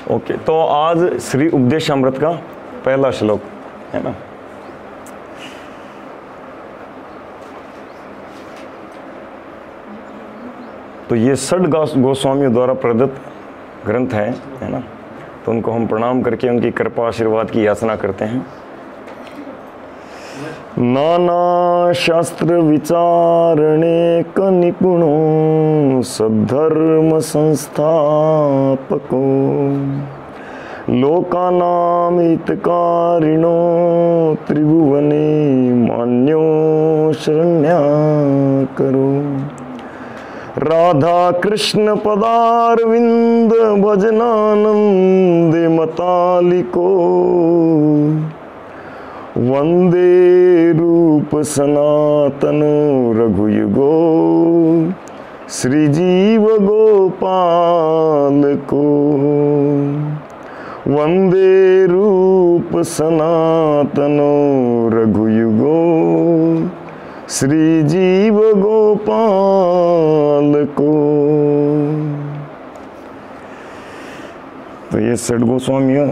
Okay, तो आज श्री उपदेश अमृत का पहला श्लोक है ना। तो ये षड गोस्वामियों द्वारा प्रदत्त ग्रंथ है ना। तो उनको हम प्रणाम करके उनकी कृपा आशीर्वाद की याचना करते हैं। नाना शास्त्र विचारणे क निपुणो सद्धर्म संस्थापको लोकानां हितकारिणो त्रिभुवने मान्यो शरण्याकरो राधा कृष्ण पदारविंद भजनानंदे मतालिको वंदे रूप सनातनो रघुयुगो श्रीजीव गोपाल को वंदे रूप सनातनो रघुयुगो श्रीजीव गोपाल को। तो ये षड गोस्वामियों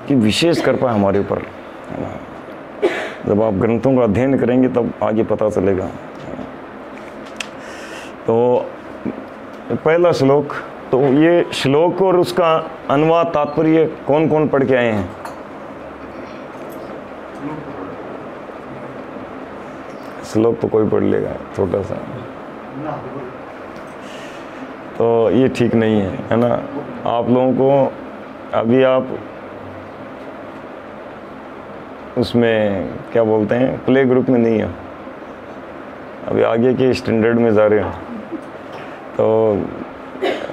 की विशेष कृपा है हमारे ऊपर। जब आप ग्रंथों का अध्ययन करेंगे तब आगे पता चलेगा। तो पहला श्लोक, तो ये श्लोक और उसका अनुवाद तात्पर्य कौन कौन पढ़ के आए हैं? श्लोक तो कोई पढ़ लेगा छोटा सा, तो ये ठीक नहीं है ना। आप लोगों को अभी आप उसमें क्या बोलते हैं, प्ले ग्रुप में नहीं है, अभी आगे के स्टैंडर्ड में जा रहे हो। तो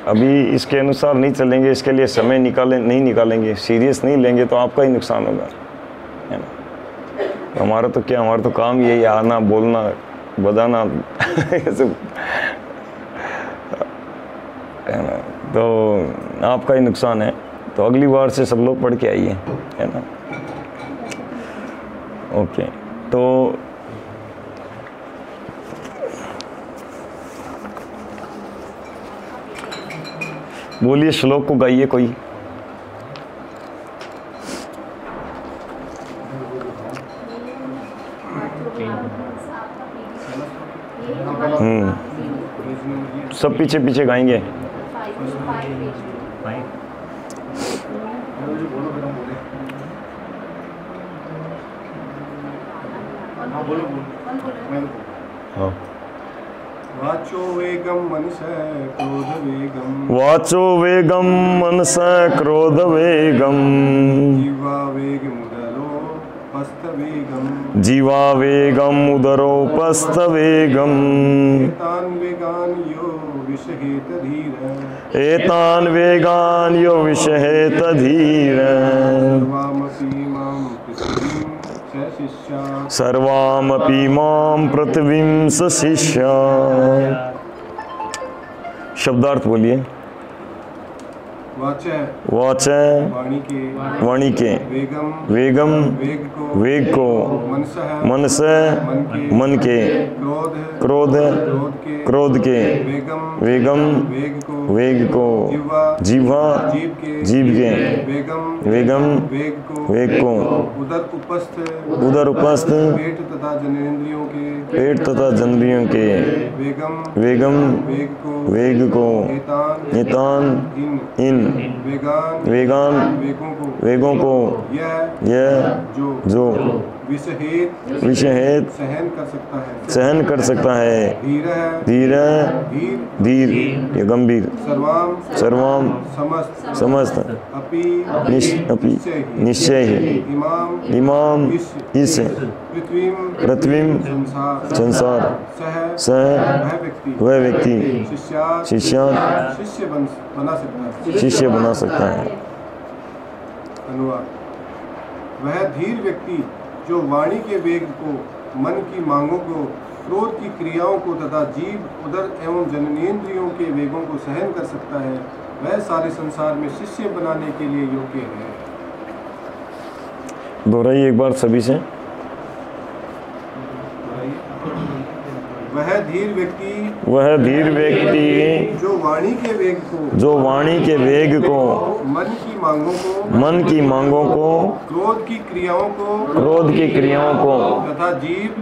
अभी इसके अनुसार नहीं चलेंगे, इसके लिए समय नहीं निकालेंगे, सीरियस नहीं लेंगे तो आपका ही नुकसान होगा, है ना। तो हमारा तो क्या, हमारा तो काम यही आना, बोलना, बजाना सब, है ना। तो आपका ही नुकसान है। तो अगली बार से सब लोग पढ़ के आइए, है ना। ओके, तो बोलिए, श्लोक को गाइए कोई। सब पीछे पीछे गाएंगे। हाँ। वाचो वेगम मनसा क्रोध वेगम, वाचो वेगम मनसा क्रोध वेगम, जीवा वेगमुदरो पस्त वेगम, जीवा वेगम उदरोपस्थ वेगम, एतान वेगान यो विषहेत धीर, एतान वेगान यो विषहेत धीर, सर्वामपि मां पृथ्वीं सशिष्या, सर्वामपि मां पृथ्वीं सशिष्यात्। शब्दार्थ बोलिए। वाच वाणी के, वेगम वेग को, मनस मन के, क्रोध के, वेगम वेग को, जीवा जीव के, वेगम वेग को, उदर उपस्थ पेट तथा जनरियों के, वेगम वेग को, नितान इन वेगान वेगों को, यह जो विषहेत सहन कर सकता है, धीर ये गंभीर, सर्वाम समस्त, अपि निश्चय ही, इमाम इस पृथ्वी संसार, सह वह व्यक्ति शिष्य बना सकता है। अनुवाद। वह धीर व्यक्ति जो वाणी के वेग को, मन की मांगों को, क्रोध की क्रियाओं को तथा जीव, उदर एवं जननेंद्रियों के वेगों को सहन कर सकता है, वह सारे संसार में शिष्य बनाने के लिए योग्य है। दोहराइए एक बार सभी से। वह धीर व्यक्ति जो वाणी के वेग को मन की मांगों को क्रोध की क्रियाओं को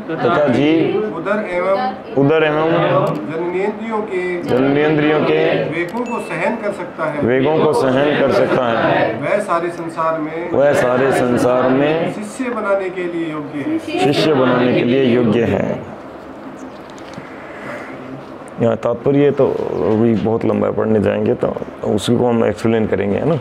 तथा जीव उदर एवं जननेंद्रियों के वेगों को सहन कर सकता है वह सारे संसार में शिष्य बनाने के लिए योग्य है। यहाँ तात्पर्य तो अभी बहुत लंबा पढ़ने जाएंगे तो उसी को हम एक्सप्लेन करेंगे, है ना।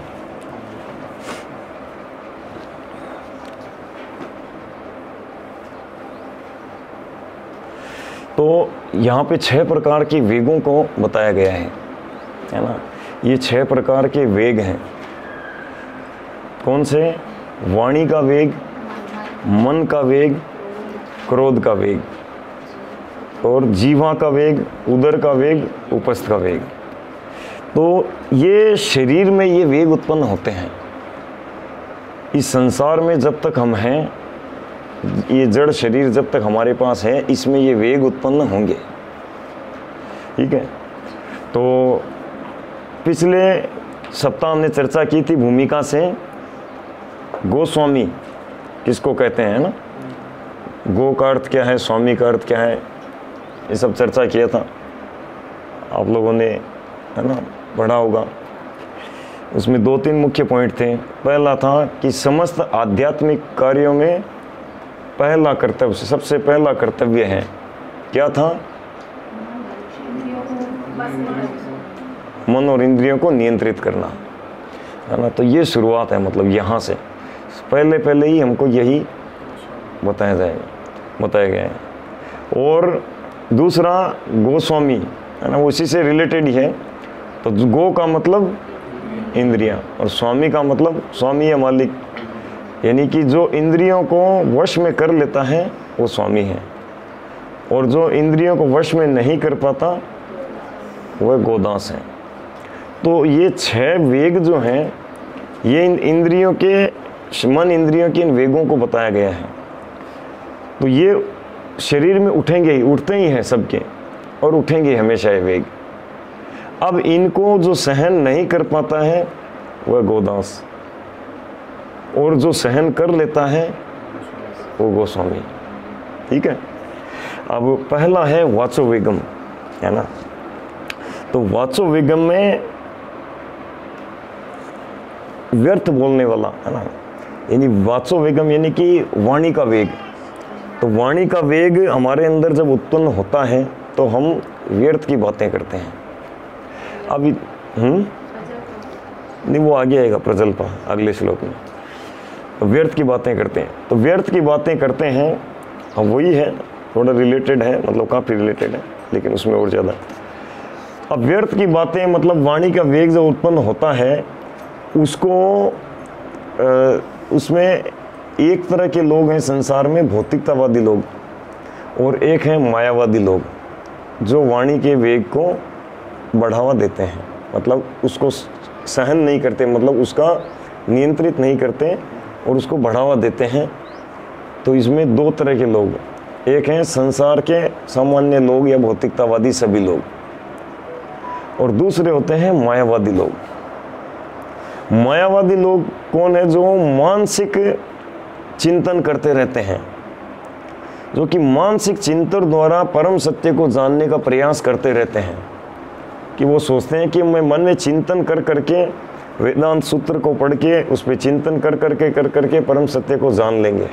तो यहाँ पे 6 प्रकार के वेगों को बताया गया है ना। ये 6 प्रकार के वेग हैं। कौन से? वाणी का वेग, मन का वेग, क्रोध का वेग, और जीवा का वेग, उदर का वेग, उपस्थ का वेग। तो ये शरीर में ये वेग उत्पन्न होते हैं। इस संसार में जब तक हम हैं, ये जड़ शरीर जब तक हमारे पास है, इसमें ये वेग उत्पन्न होंगे। ठीक है। तो पिछले सप्ताह हमने चर्चा की थी भूमिका से गोस्वामी किसको कहते हैं, ना। गो का अर्थ क्या है, स्वामी का अर्थ क्या है, ये सब चर्चा किया था आप लोगों ने, है ना, पढ़ा होगा। उसमें 2-3 मुख्य पॉइंट थे। पहला था कि समस्त आध्यात्मिक कार्यों में पहला कर्तव्य, सबसे पहला कर्तव्य है, क्या था? मन और इंद्रियों को नियंत्रित करना, है ना। तो ये शुरुआत है, मतलब यहाँ से पहले ही हमको यही बताया गया है। और दूसरा गोस्वामी, है ना, उसी से रिलेटेड ही है। तो गो का मतलब इंद्रियां और स्वामी का मतलब स्वामी या मालिक, यानी कि जो इंद्रियों को वश में कर लेता है वो स्वामी है, और जो इंद्रियों को वश में नहीं कर पाता वह गोदास है। तो ये 6 वेग जो हैं, ये इन इंद्रियों के, मन इंद्रियों के इन वेगों को बताया गया है। तो ये शरीर में उठते ही हैं सबके, और उठेंगे हमेशा ये वेग। अब इनको जो सहन नहीं कर पाता है वह गोदास, और जो सहन कर लेता है वो गोस्वामी। ठीक है। अब पहला है वाचो वेगम, है ना। तो वाचो वेगम में व्यर्थ बोलने वाला, है ना, यानी वाचो वेगम यानी कि वाणी का वेग। तो वाणी का वेग हमारे अंदर जब उत्पन्न होता है तो हम व्यर्थ की बातें करते हैं। अभी नहीं, वो आगे आएगा प्रजल्पा अगले श्लोक में। तो व्यर्थ की बातें करते हैं, तो व्यर्थ की बातें करते हैं, हम वही है, थोड़ा रिलेटेड है, मतलब काफ़ी रिलेटेड है, लेकिन उसमें और ज़्यादा। अब व्यर्थ की बातें मतलब वाणी का वेग जो उत्पन्न होता है उसको उसमें एक तरह के लोग हैं संसार में, भौतिकतावादी लोग, और एक हैं मायावादी लोग, जो वाणी के वेग को बढ़ावा देते हैं, मतलब उसको सहन नहीं करते, मतलब उसका नियंत्रित नहीं करते और उसको बढ़ावा देते हैं। तो इसमें 2 तरह के लोग, एक हैं संसार के सामान्य लोग या भौतिकतावादी सभी लोग, और दूसरे होते हैं मायावादी लोग। मायावादी लोग कौन है? जो मानसिक चिंतन करते रहते हैं, जो कि मानसिक चिंतन द्वारा परम सत्य को जानने का प्रयास करते रहते हैं, कि वो सोचते हैं कि मैं मन में चिंतन कर करके वेदांत सूत्र को पढ़ के उस पर चिंतन कर करके परम सत्य को जान लेंगे।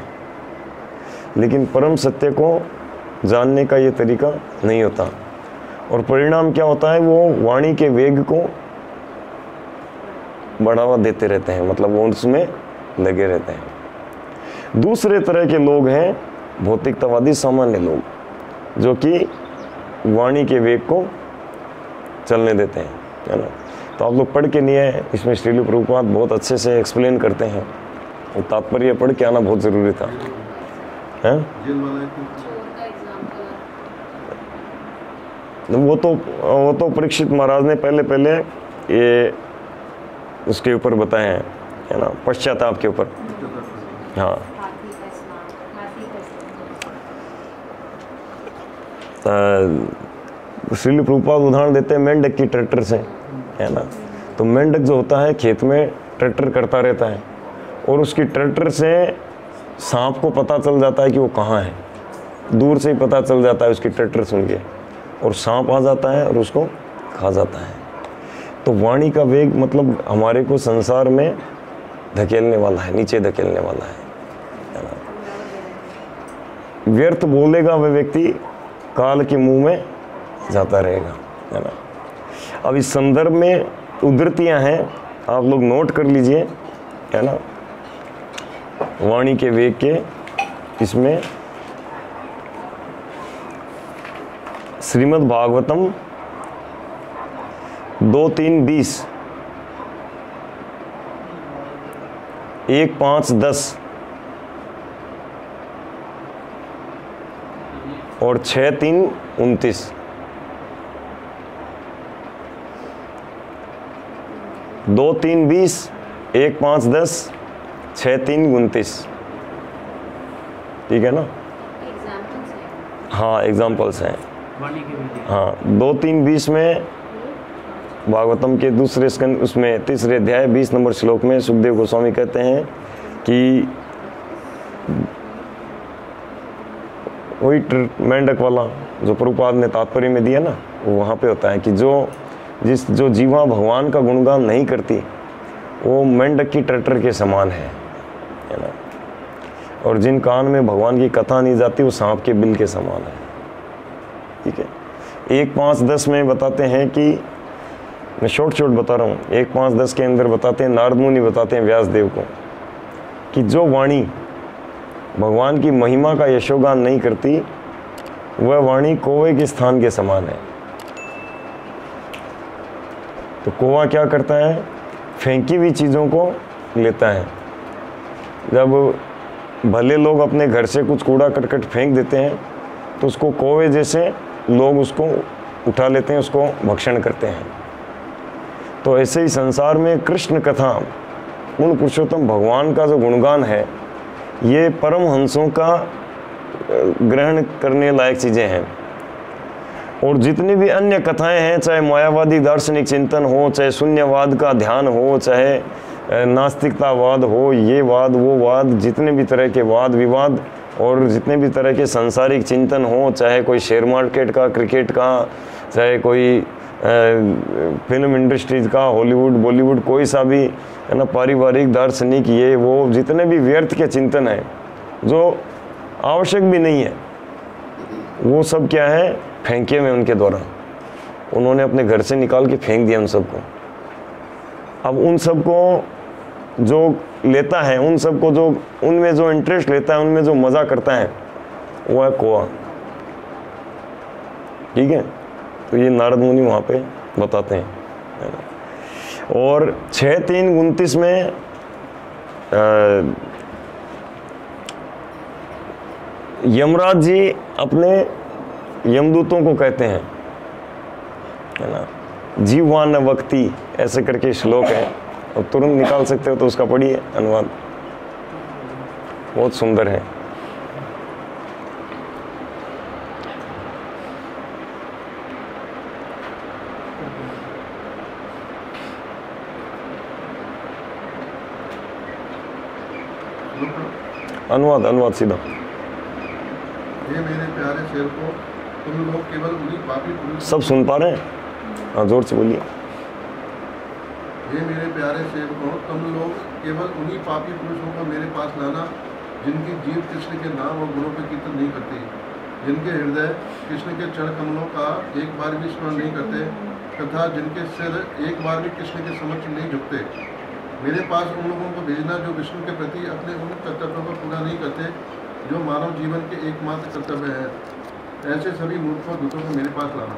लेकिन परम सत्य को जानने का ये तरीका नहीं होता, और परिणाम क्या होता है? वो वाणी के वेग को बढ़ावा देते रहते हैं, मतलब वो उसमें लगे रहते हैं। दूसरे तरह के लोग हैं भौतिकतावादी सामान्य लोग, जो कि वाणी के वेग को चलने देते हैं, है ना। तो आप लोग पढ़ के नहीं आए, इसमें श्रील प्रभुपाद बहुत अच्छे से एक्सप्लेन करते हैं, और तात्पर्य पढ़ के आना बहुत ज़रूरी था, है? वो तो परीक्षित महाराज ने पहले ये उसके ऊपर बताए हैं, है ना, पश्चाताप के ऊपर। हाँ, श्रील प्रभुपाद उदाहरण देते हैं मेंढक की ट्रैक्टर से, है ना। तो मेंढक जो होता है खेत में ट्रैक्टर करता रहता है और उसकी ट्रैक्टर से सांप को पता चल जाता है कि वो कहाँ है, दूर से ही पता चल जाता है उसकी ट्रैक्टर सुन के, और सांप आ जाता है और उसको खा जाता है। तो वाणी का वेग मतलब हमारे को संसार में धकेलने वाला है, नीचे धकेलने वाला है ना। व्यर्थ बोलेगा वह व्यक्ति काल के मुंह में जाता रहेगा, है ना। अब इस संदर्भ में उद्धृतियां हैं, आप लोग नोट कर लीजिए, है ना। वाणी के वेग के इसमें श्रीमद् भागवतम 2:3-20, 1:5-10 और 6:3-29। 2:3-20, 1:5-10, 6:3-29, ठीक है ना। हाँ एग्जाम्पल्स हैं। हाँ 2:3-20 में भागवतम के दूसरे स्कंद उसमें तीसरे अध्याय 20 नंबर श्लोक में सुखदेव गोस्वामी कहते हैं कि वही मेंढक वाला जो प्रभुपाद ने तात्पर्य में दिया ना, वो वहाँ पे होता है कि जो जीवा भगवान का गुणगान नहीं करती वो मेंढक की ट्रैक्टर के समान है ना। और जिन कान में भगवान की कथा नहीं जाती वो सांप के बिल के समान है, ठीक है। 1:5-10 में बताते हैं कि मैं शॉर्ट बता रहा हूँ, 1:5-10 के अंदर बताते हैं, नारद मुनि बताते हैं व्यास देव को कि जो वाणी भगवान की महिमा का यशोगान नहीं करती वह वाणी कौवे के स्थान के समान है। तो कौवा क्या करता है, फेंकी हुई चीज़ों को लेता है। जब भले लोग अपने घर से कुछ कूड़ा करकट फेंक देते हैं तो उसको कौवे जैसे लोग उसको उठा लेते हैं, उसको भक्षण करते हैं। तो ऐसे ही संसार में कृष्ण कथा, उन पुरुषोत्तम भगवान का जो गुणगान है, ये परमहंसों का ग्रहण करने लायक चीज़ें हैं। और जितनी भी अन्य कथाएं हैं, चाहे मायावादी दार्शनिक चिंतन हो, चाहे शून्यवाद का ध्यान हो, चाहे नास्तिकतावाद हो, ये वाद वो वाद, जितने भी तरह के वाद विवाद और जितने भी तरह के सांसारिक चिंतन हो, चाहे कोई शेयर मार्केट का, क्रिकेट का, चाहे कोई फिल्म इंडस्ट्रीज का, हॉलीवुड बॉलीवुड, कोई सा भी, है ना, पारिवारिक दार्शनिक, ये वो जितने भी व्यर्थ के चिंतन हैं जो आवश्यक भी नहीं है, वो सब क्या है, फेंके हुए उनके द्वारा। उन्होंने अपने घर से निकाल के फेंक दिया उन सबको। अब उन सबको जो लेता है, उन सबको जो उनमें जो इंटरेस्ट लेता है, उनमें जो मज़ा करता है, वो है कौवा, ठीक है। तो ये नारद मुनि वहाँ पे बताते हैं, है ना। और 6:3-29 में यमराज जी अपने यमदूतों को कहते हैं, है ना, जीवान वक्ति, ऐसे करके श्लोक है, और तुरंत निकाल सकते हो तो उसका पढ़िए अनुवाद, बहुत सुंदर है। अनुवाद सीधा। ये मेरे प्यारे शेर को तुम लोग केवल उन्हीं पापी पुरुष, सब सुन पा रहे हैं? हाँ जोर से बोलिए। ये मेरे प्यारे शेर को तुम लोग केवल उन्हीं पापी पुरुषों को मेरे पास लाना जिनकी जीव कृष्ण के नाम और गुणों पर कीर्तन नहीं करती, जिनके हृदय कृष्ण के चरण कमलों का एक बार भी स्मरण नहीं करते, तथा जिनके सिर एक बार भी कृष्ण के समक्ष नहीं झुकते। मेरे पास उन लोगों को भेजना जो विष्णु के प्रति अपने उन कर्तव्यों को पूरा नहीं करते जो मानव जीवन के एकमात्र कर्तव्य है। ऐसे सभी मूर्खों दूतों को मेरे पास लाना।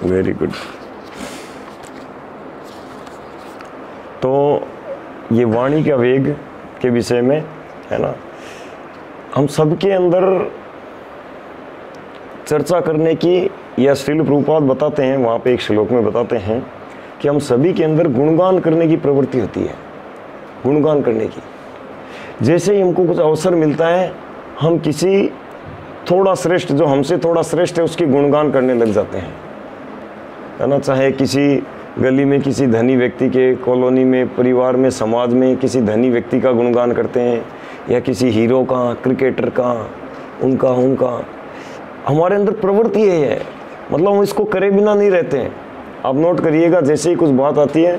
Very good. तो ये वाणी का वेग के विषय में, है ना, हम सबके अंदर चर्चा करने की, या श्रील प्रभुपाद बताते हैं वहाँ पे एक श्लोक में बताते हैं कि हम सभी के अंदर गुणगान करने की प्रवृत्ति होती है, गुणगान करने की। जैसे ही हमको कुछ अवसर मिलता है, हम किसी थोड़ा श्रेष्ठ, जो हमसे थोड़ा श्रेष्ठ है उसकी गुणगान करने लग जाते हैं, है ना। चाहे किसी गली में किसी धनी व्यक्ति के, कॉलोनी में, परिवार में, समाज में किसी धनी व्यक्ति का गुणगान करते हैं, या किसी हीरो का, क्रिकेटर का, उनका हमारे अंदर प्रवृत्ति है, मतलब हम इसको करे बिना नहीं रहते हैं। आप नोट करिएगा, जैसे ही कुछ बात आती है,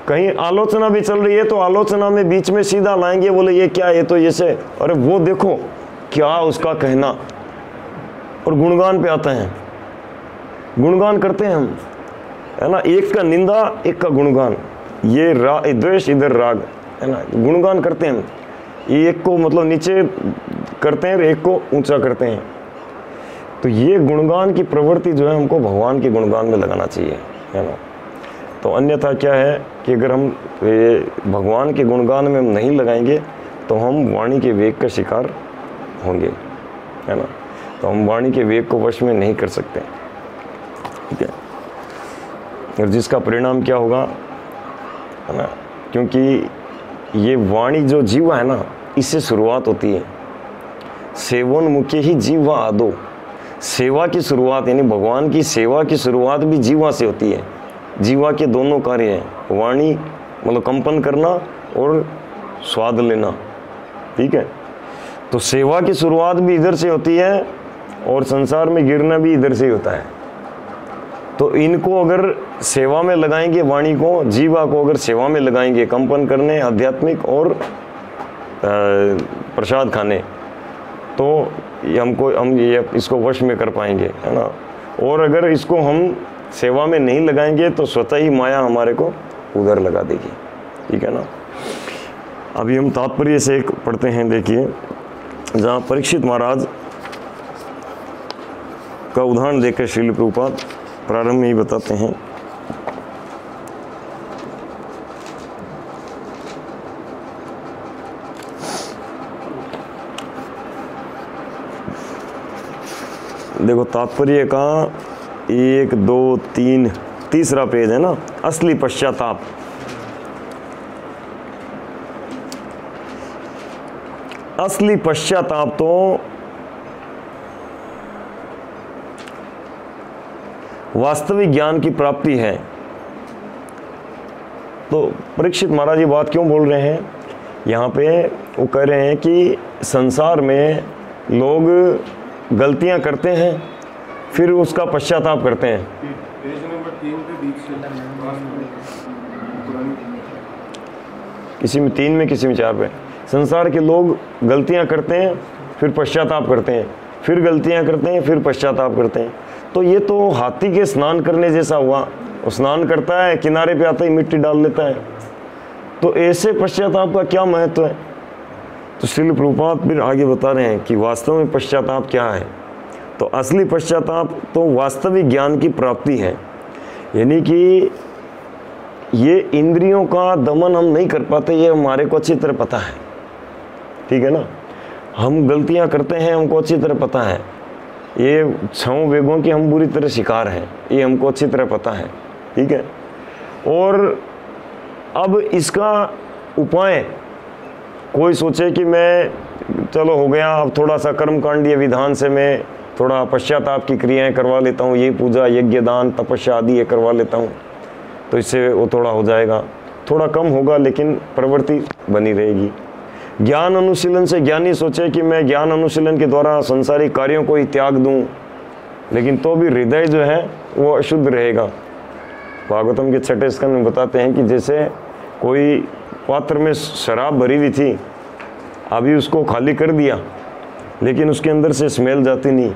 कहीं आलोचना भी चल रही है तो आलोचना में बीच में सीधा लाएंगे, बोले ये क्या, ये तो ऐसे, अरे वो देखो क्या उसका कहना, और गुणगान पे आते हैं, गुणगान करते हैं हम, है ना। एक का निंदा, एक का गुणगान, ये द्वेष, इधर राग, है ना। गुणगान करते हैं हम, एक को मतलब नीचे करते हैं, एक को ऊंचा करते हैं। तो ये गुणगान की प्रवृत्ति जो है हमको भगवान के गुणगान में लगाना चाहिए, है ना। तो अन्यथा क्या है कि अगर हम भगवान के गुणगान में हम नहीं लगाएंगे तो हम वाणी के वेग का शिकार होंगे, है ना। तो हम वाणी के वेग को वश में नहीं कर सकते, ठीक है। और जिसका परिणाम क्या होगा, है ना, क्योंकि ये वाणी जो जीवा है ना, इससे शुरुआत होती है। सेवन मुख्य ही जीवा आदो, सेवा की शुरुआत यानी भगवान की सेवा की शुरुआत भी जीवा से होती है। जीवा के दोनों कार्य हैं, वाणी मतलब कंपन करना और स्वाद लेना, ठीक है। तो सेवा की शुरुआत भी इधर से होती है और संसार में गिरना भी इधर से ही होता है। तो इनको अगर सेवा में लगाएंगे, वाणी को, जीवा को अगर सेवा में लगाएंगे, कंपन करने, आध्यात्मिक और प्रसाद खाने, तो हम ये इसको वश में कर पाएंगे, है ना। और अगर इसको हम सेवा में नहीं लगाएंगे तो स्वतः ही माया हमारे को उधर लगा देगी, ठीक है ना। अभी हम तात्पर्य से एक पढ़ते हैं, देखिए, जहाँ परीक्षित महाराज का उदाहरण देकर श्रील प्रभुपाद प्रारंभ में ही बताते हैं। देखो तात्पर्य का 1, 2, 3 तीसरा पेज है ना, असली पश्चाताप। असली पश्चाताप तो वास्तविक ज्ञान की प्राप्ति है। तो परीक्षित महाराज ये बात क्यों बोल रहे हैं यहाँ पे? वो कह रहे हैं कि संसार में लोग गलतियाँ करते हैं, फिर उसका पश्चाताप करते हैं। पेज नंबर 3 पे बीच से किसी में 3 में, किसी में 4 पे। संसार के लोग गलतियाँ करते हैं, फिर पश्चाताप करते हैं, फिर गलतियाँ करते हैं, फिर पश्चाताप करते हैं। तो ये तो हाथी के स्नान करने जैसा हुआ। वो स्नान करता है, किनारे पे आता ही मिट्टी डाल लेता है। तो ऐसे पश्चाताप का क्या महत्व है? तो श्रील प्रभुपाद फिर आगे बता रहे हैं कि वास्तव में पश्चाताप क्या है। तो असली पश्चाताप तो वास्तविक ज्ञान की प्राप्ति है, यानी कि ये इंद्रियों का दमन हम नहीं कर पाते, ये हमारे को अच्छी तरह पता है, ठीक है ना। हम गलतियां करते हैं, हमको अच्छी तरह पता है। ये 6 वेगों के हम बुरी तरह शिकार हैं, ये हमको अच्छी तरह पता है, ठीक है। और अब इसका उपाय, कोई सोचे कि मैं चलो हो गया, अब थोड़ा सा कर्मकांडीय विधान से मैं थोड़ा पश्चाताप की क्रियाएं करवा लेता हूँ, ये पूजा, यज्ञ, दान, तपस्या आदि ये करवा लेता हूँ, तो इससे वो थोड़ा हो जाएगा, थोड़ा कम होगा लेकिन प्रवृत्ति बनी रहेगी। ज्ञान अनुशीलन से ज्ञानी सोचे कि मैं ज्ञान अनुशीलन के द्वारा संसारिक कार्यों को ही त्याग दूं, लेकिन तो भी हृदय जो है वो अशुद्ध रहेगा। भागवतम के 6 स्कंद में बताते हैं कि जैसे कोई पात्र में शराब भरी हुई थी, अभी उसको खाली कर दिया लेकिन उसके अंदर से स्मेल जाती नहीं,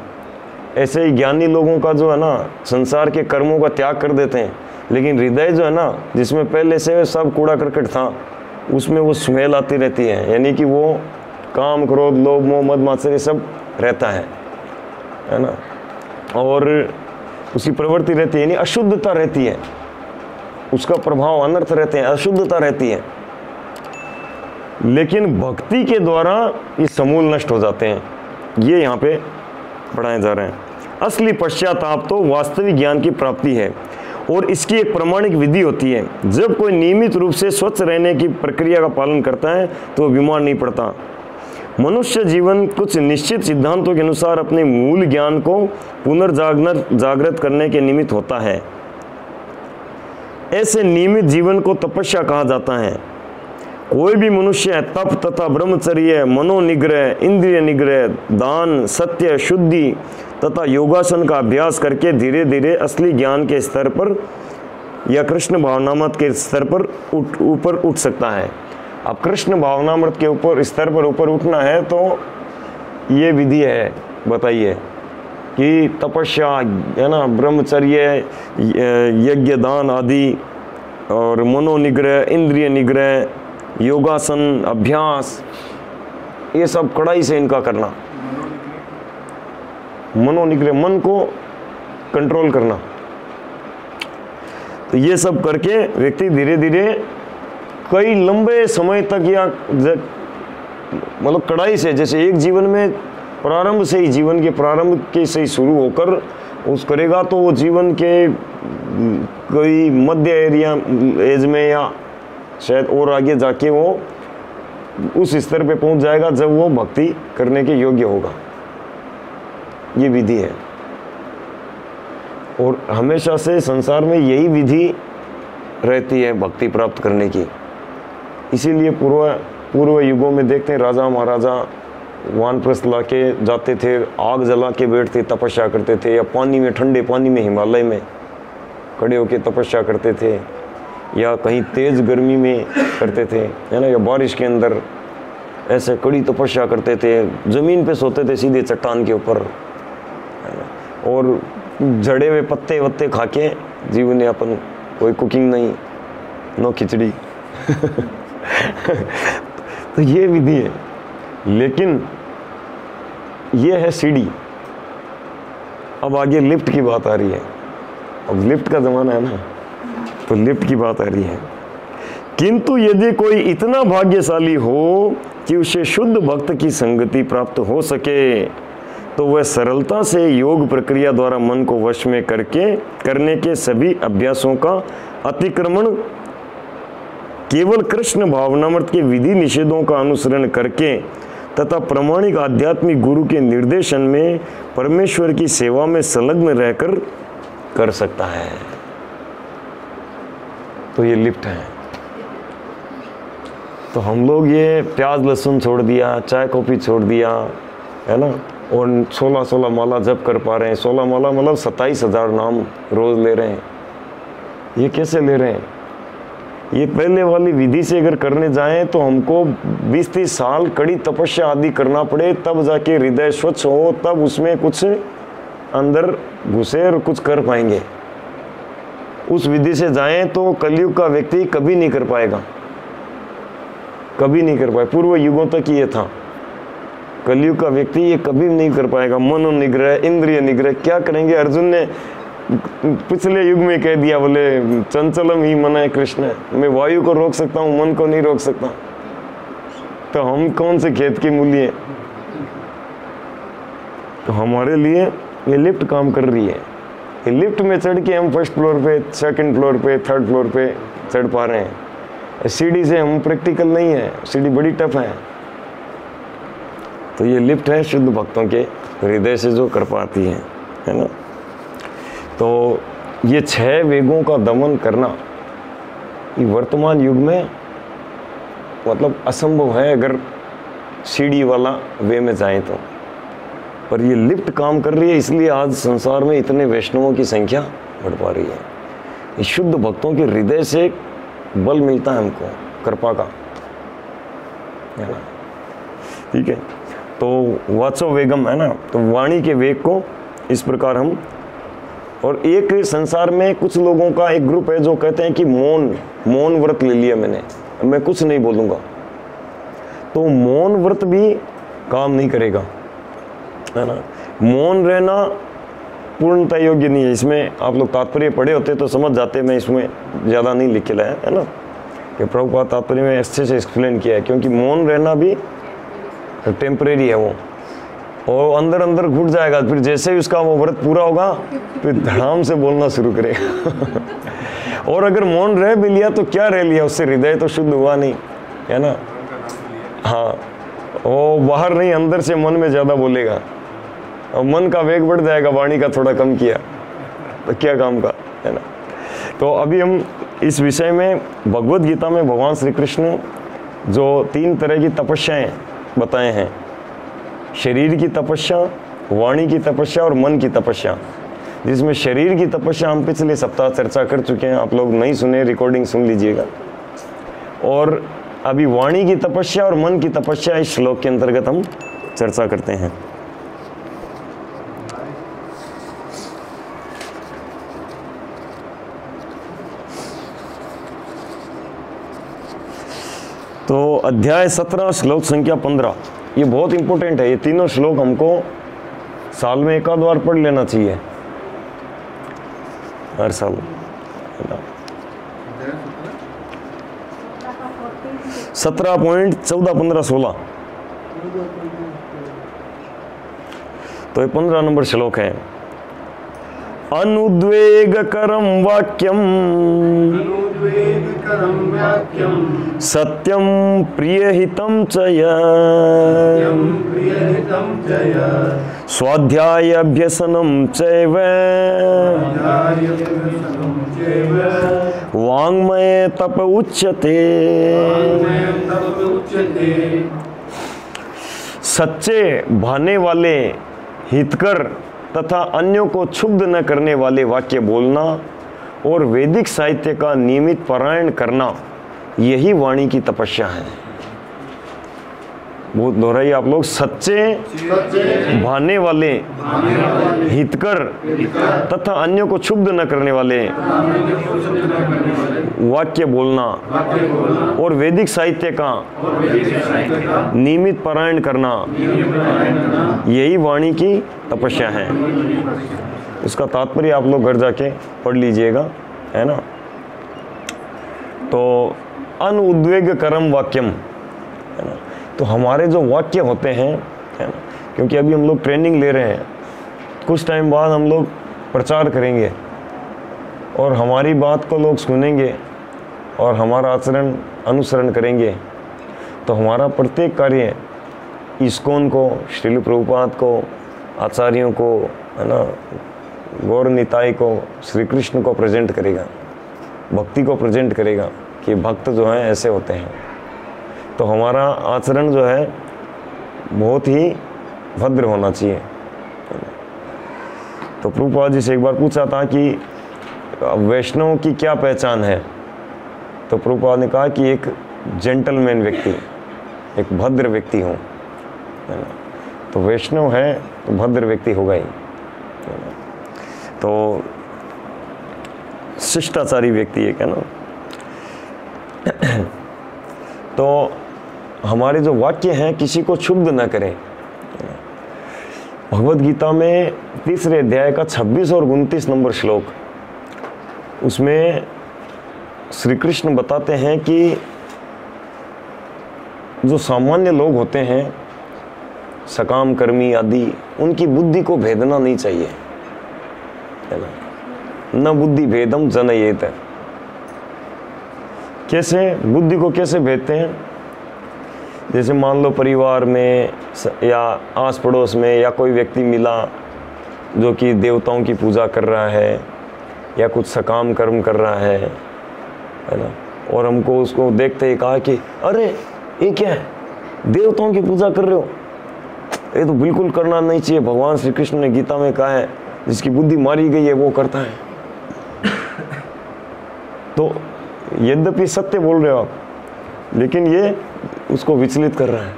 ऐसे ही ज्ञानी लोगों का जो है ना, संसार के कर्मों का त्याग कर देते हैं, लेकिन हृदय जो है ना, जिसमें पहले से सब कूड़ा करकट था, उसमें वो स्मेल आती रहती है, यानी कि वो काम, क्रोध, लोभ, मोह, मद, मात्सर्य सब रहता है ना। और उसकी प्रवृत्ति रहती है, यानी अशुद्धता रहती है, उसका प्रभाव अनर्थ रहते हैं, अशुद्धता रहती है। लेकिन भक्ति के द्वारा ये समूल नष्ट हो जाते हैं। ये यहाँ पे पढ़ाए जा रहे हैं। असली पश्चाताप तो वास्तविक ज्ञान की प्राप्ति है और इसकी एक प्रमाणिक विधि होती है। जब कोई नियमित रूप से स्वच्छ रहने की प्रक्रिया का पालन करता है तो वो बीमार नहीं पड़ता। मनुष्य जीवन कुछ निश्चित सिद्धांतों के अनुसार अपने मूल ज्ञान को पुनर्जागृत करने के निमित्त होता है। ऐसे नियमित जीवन को तपस्या कहा जाता है। कोई भी मनुष्य तप तथा ब्रह्मचर्य, मनोनिग्रह, इंद्रिय निग्रह, दान, सत्य, शुद्धि तथा योगासन का अभ्यास करके धीरे धीरे असली ज्ञान के स्तर पर या कृष्ण भावनामृत के स्तर पर ऊपर उठ सकता है। अब कृष्ण भावनामृत के ऊपर स्तर पर ऊपर उठना है तो ये विधि है, बताइए, कि तपस्या है ना, ब्रह्मचर्य, यज्ञ, दान आदि, और मनोनिग्रह, इंद्रिय निग्रह, योगासन, अभ्यास, ये सब कड़ाई से इनका करना। मनोनिग्रह, मन को कंट्रोल करना। तो ये सब करके व्यक्ति धीरे धीरे कई लंबे समय तक या मतलब कड़ाई से, जैसे एक जीवन में प्रारंभ से ही, जीवन के प्रारंभ के से ही शुरू होकर उस करेगा तो वो जीवन के कोई मध्य एज में या शायद और आगे जाके वो उस स्तर पे पहुंच जाएगा जब वो भक्ति करने के योग्य होगा। ये विधि है और हमेशा से संसार में यही विधि रहती है भक्ति प्राप्त करने की। इसीलिए पूर्व युगों में देखते हैं राजा महाराजा वानप्रस्थ ला के जाते थे, आग जला के बैठते तपस्या करते थे, या पानी में, ठंडे पानी में, हिमालय में खड़े होकर तपस्या करते थे, या कहीं तेज गर्मी में करते थे, है ना, या बारिश के अंदर ऐसे कड़ी तपस्या करते थे, जमीन पे सोते थे सीधे चट्टान के ऊपर, और झड़े हुए पत्ते वत्ते खा के जीवन यापन, कोई कुकिंग नहीं, नो खिचड़ी तो ये विधि है। लेकिन ये है सीढ़ी। अब आगे लिफ्ट की बात आ रही है। अब लिफ्ट का ज़माना है ना, तो लिफ्ट की बात आ रही है। किंतु यदि कोई इतना भाग्यशाली हो कि उसे शुद्ध भक्त की संगति प्राप्त हो सके तो वह सरलता से योग प्रक्रिया द्वारा मन को वश में करने के सभी अभ्यासों का अतिक्रमण केवल कृष्ण भावनामृत के विधि निषेधों का अनुसरण करके तथा प्रामाणिक आध्यात्मिक गुरु के निर्देशन में परमेश्वर की सेवा में संलग्न रहकर कर सकता है। तो ये लिफ्ट है। तो हम लोग ये प्याज लहसुन छोड़ दिया, चाय कॉफी छोड़ दिया, है ना, और 16 माला जप कर पा रहे हैं। 16 माला मतलब 27,000 नाम रोज ले रहे हैं। ये कैसे ले रहे हैं? ये पहले वाली विधि से अगर करने जाएं तो हमको 20-30 साल कड़ी तपस्या आदि करना पड़े, तब जाके हृदय स्वच्छ हो, तब उसमें कुछ अंदर घुसे और कुछ कर पाएंगे। उस विधि से जाएं तो कलयुग का व्यक्ति कभी नहीं कर पाएगा, कभी नहीं कर पाए। पूर्व युगों तक ये था। कलयुग का व्यक्ति ये कभी नहीं कर पाएगा। मनोनिग्रह, इंद्रिय निग्रह क्या करेंगे? अर्जुन ने पिछले युग में कह दिया, बोले चंचलम ही मन है कृष्ण, मैं वायु को रोक सकता हूँ, मन को नहीं रोक सकता। तो हम कौन से खेत की मूली है? तो हमारे लिए ये लिफ्ट काम कर रही है। ये लिफ्ट में चढ़ के हम फर्स्ट फ्लोर पे, सेकंड फ्लोर पे, थर्ड फ्लोर पे चढ़ पा रहे हैं। सीढ़ी से हम प्रैक्टिकल नहीं है, सीढ़ी बड़ी टफ है। तो ये लिफ्ट है शुद्ध भक्तों के हृदय से जो कर पाती है ना। तो ये 6 वेगों का दमन करना ये वर्तमान युग में मतलब असंभव है अगर सीढ़ी वाला वे में जाए तो। पर ये लिफ्ट काम कर रही है, इसलिए आज संसार में इतने वैष्णवों की संख्या बढ़ पा रही है। ये शुद्ध भक्तों के हृदय से बल मिलता है हमको, कृपा का, है ना। ठीक है, तो वाचो वेगम है ना, तो वाणी के वेग को इस प्रकार हम। और एक संसार में कुछ लोगों का एक ग्रुप है जो कहते हैं कि मौन व्रत ले लिया मैंने, मैं कुछ नहीं बोलूँगा। तो मौन व्रत भी काम नहीं करेगा, है ना। मौन रहना पूर्णता योग्य नहीं है। इसमें आप लोग तात्पर्य पढ़े होते तो समझ जाते, मैं इसमें ज़्यादा नहीं लिख के लाया, है ना, कि प्रभुपाद तात्पर्य में अच्छे से एक्सप्लेन किया है। क्योंकि मौन रहना भी टेम्परेरी है वो, और अंदर अंदर घुट जाएगा। फिर जैसे ही उसका वो व्रत पूरा होगा फिर धड़ाम से बोलना शुरू करेगा। और अगर मौन रह भी लिया तो क्या रह लिया, उससे हृदय तो शुद्ध हुआ नहीं, है ना। हाँ, वो बाहर नहीं, अंदर से मन में ज़्यादा बोलेगा और मन का वेग बढ़ जाएगा, वाणी का थोड़ा कम किया तो क्या काम का, है ना। तो अभी हम इस विषय में भगवत गीता में भगवान श्री कृष्ण जो 3 तरह की तपस्याएं बताए हैं, शरीर की तपस्या, वाणी की तपस्या और मन की तपस्या, जिसमें शरीर की तपस्या हम पिछले सप्ताह चर्चा कर चुके हैं, आप लोग नहीं सुने रिकॉर्डिंग सुन लीजिएगा। और अभी वाणी की तपस्या और मन की तपस्या इस श्लोक के अंतर्गत हम चर्चा करते हैं। तो अध्याय 17 श्लोक संख्या 15, ये बहुत इंपॉर्टेंट है। ये तीनों श्लोक हमको साल में एक आध बार पढ़ लेना चाहिए, हर साल। 17 पॉइंट 14, 15, 16, तो ये 15 नंबर श्लोक है। अनुद्वेगकरं वाक्यम सत्यम प्रियहितं च स्वाध्यायाभ्यसनं चैव वाङ्मये तप उच्यते। सच्चे भाने वाले, हितकर तथा अन्यों को क्षुब्ध न करने वाले वाक्य बोलना और वैदिक साहित्य का नियमित पारायण करना, यही वाणी की तपस्या है। बहुत दोहराइए आप लोग, सच्चे भाने वाले, हितकर तथा अन्यों को क्षुब्ध न करने वाले वाक्य बोलना और वैदिक साहित्य का नियमित पारायण करना, यही वाणी की तपस्या है। इसका तात्पर्य आप लोग घर जाके पढ़ लीजिएगा, है ना। तो अनुद्वेगकरम वाक्यम, है ना। तो हमारे जो वाक्य होते हैं, है ना, क्योंकि अभी हम लोग ट्रेनिंग ले रहे हैं, कुछ टाइम बाद हम लोग प्रचार करेंगे और हमारी बात को लोग सुनेंगे और हमारा आचरण अनुसरण करेंगे, तो हमारा प्रत्येक कार्य इस्कॉन को, श्रील प्रभुपाद को, आचार्यों को, है ना, गौर निताई को, श्री कृष्ण को प्रेजेंट करेगा, भक्ति को प्रेजेंट करेगा कि भक्त जो हैं ऐसे होते हैं। तो हमारा आचरण जो है बहुत ही भद्र होना चाहिए। तो प्रभुपाद जी से एक बार पूछा था कि वैष्णव की क्या पहचान है, तो प्रभुपाद ने कहा कि एक जेंटलमैन व्यक्ति, एक भद्र व्यक्ति हो, है ना। तो वैष्णव है तो भद्र व्यक्ति होगा ही, तो शिष्टाचारी व्यक्ति है ना। तो हमारे जो वाक्य हैं किसी को क्षुब्ध न करें। भगवत गीता में 3 अध्याय का 26 और 29 नंबर श्लोक, उसमें श्री कृष्ण बताते हैं कि जो सामान्य लोग होते हैं, सकाम कर्मी आदि, उनकी बुद्धि को भेदना नहीं चाहिए, है ना। न बुद्धि भेदम जनयेत। कैसे बुद्धि को कैसे भेदते हैं? जैसे मान लो परिवार में या आस पड़ोस में या कोई व्यक्ति मिला जो कि देवताओं की पूजा कर रहा है या कुछ सकाम कर्म कर रहा है ना, और हमको उसको देखते ही कहा कि अरे ये क्या है, देवताओं की पूजा कर रहे हो, ये तो बिल्कुल करना नहीं चाहिए। भगवान श्री कृष्ण ने गीता में कहा है जिसकी बुद्धि मारी गई है वो करता है। तो यद्यपि सत्य बोल रहे हो आप, लेकिन ये उसको विचलित कर रहा है।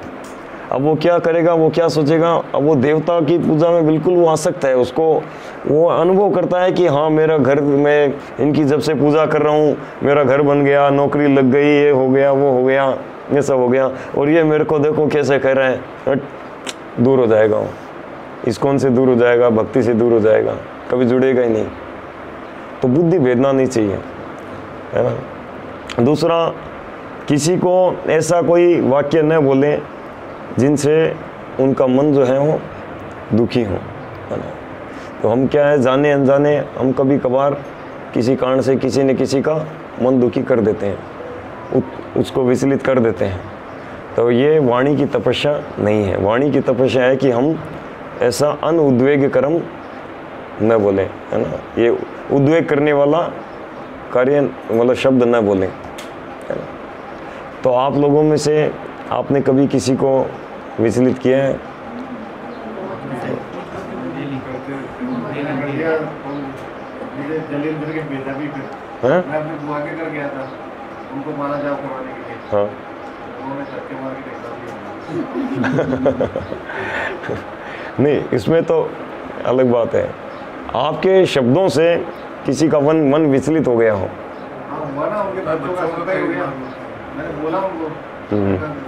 अब वो क्या करेगा, वो क्या सोचेगा? अब वो देवता की पूजा में बिल्कुल वो आसक्त है, उसको वो अनुभव करता है कि हाँ मेरा घर, मैं इनकी जब से पूजा कर रहा हूँ मेरा घर बन गया, नौकरी लग गई, ये हो गया, वो हो गया, ये सब हो गया, और ये मेरे को देखो कैसे कर रहा है। दूर हो जाएगा वो, इस्कॉन से दूर हो जाएगा, भक्ति से दूर हो जाएगा, कभी जुड़ेगा ही नहीं। तो बुद्धि भेदना नहीं चाहिए, है ना। दूसरा, किसी को ऐसा कोई वाक्य न बोले जिनसे उनका मन जो है वो दुखी हो, है ना। तो हम क्या है, जाने अनजाने हम कभी कभार किसी कारण से किसी न किसी का मन दुखी कर देते हैं, उसको विचलित कर देते हैं। तो ये वाणी की तपस्या नहीं है। वाणी की तपस्या है कि हम ऐसा अनुद्वेग कर्म न बोलें, है ना, ये उद्वेग करने वाला कार्य मतलब शब्द न बोलें, है ना। तो आप लोगों में से आपने कभी किसी को विचलित किया है? हाँ? मैं अपनी बुआ के घर गया था, उनको माला जाप करवाने के लिए। हाँ। उन्होंने धक्के मार के देखा दिया। नहीं, इसमें तो अलग बात है। आपके शब्दों से किसी का मन विचलित हो गया हो। हाँ, हुआ ना, उनके बच्चों का सबका ही हो गया। मैंने बोला उनको,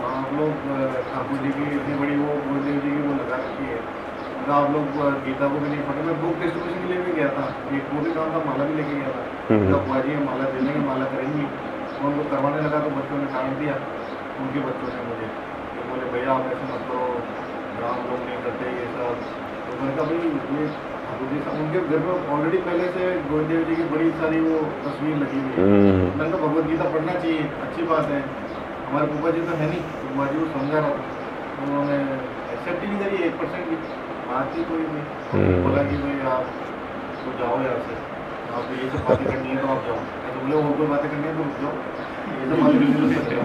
आप लोग ठाकुर जी की इतनी बड़ी वो गुरुदेव जी की वो लगा रखी है, आप लोग गीता को भी नहीं पढ़े। मैं बुक डिस्ट्रीब्यूशन के लिए भी गया था, एक वो भी काम था, माला भी लेके गया था। बुआ जी माला दे देंगे, माला करेंगी। उनको करवाने लगा तो बच्चों ने डांट दिया, उनके बच्चों ने मुझे, तो बोले भैया आप ऐसे मत करो, राम लोग नहीं करते ये सब। तो मैंने कहा भाई ये ठाकुर जी उनके घर में ऑलरेडी पहले से गुरुदेव जी की बड़ी सारी वो तस्वीर लगी हुई है। मैंने कहा भगवद गीता पढ़ना चाहिए, अच्छी बात है। हमारे पापा जी तो है नहीं, तो बुआ जी को समझा रहा था, उन्होंने एक्सेप्ट ही नहीं करी 1% भी बात ही कोई नहीं। बोला कि भाई आप तो जाओ यहाँ से, आप ये सब बातें करनी है तो आप जाओ। तो बोले और कोई बातें करनी है तो रुक जाओ, ये सब बातें बिल्कुल सकते हो।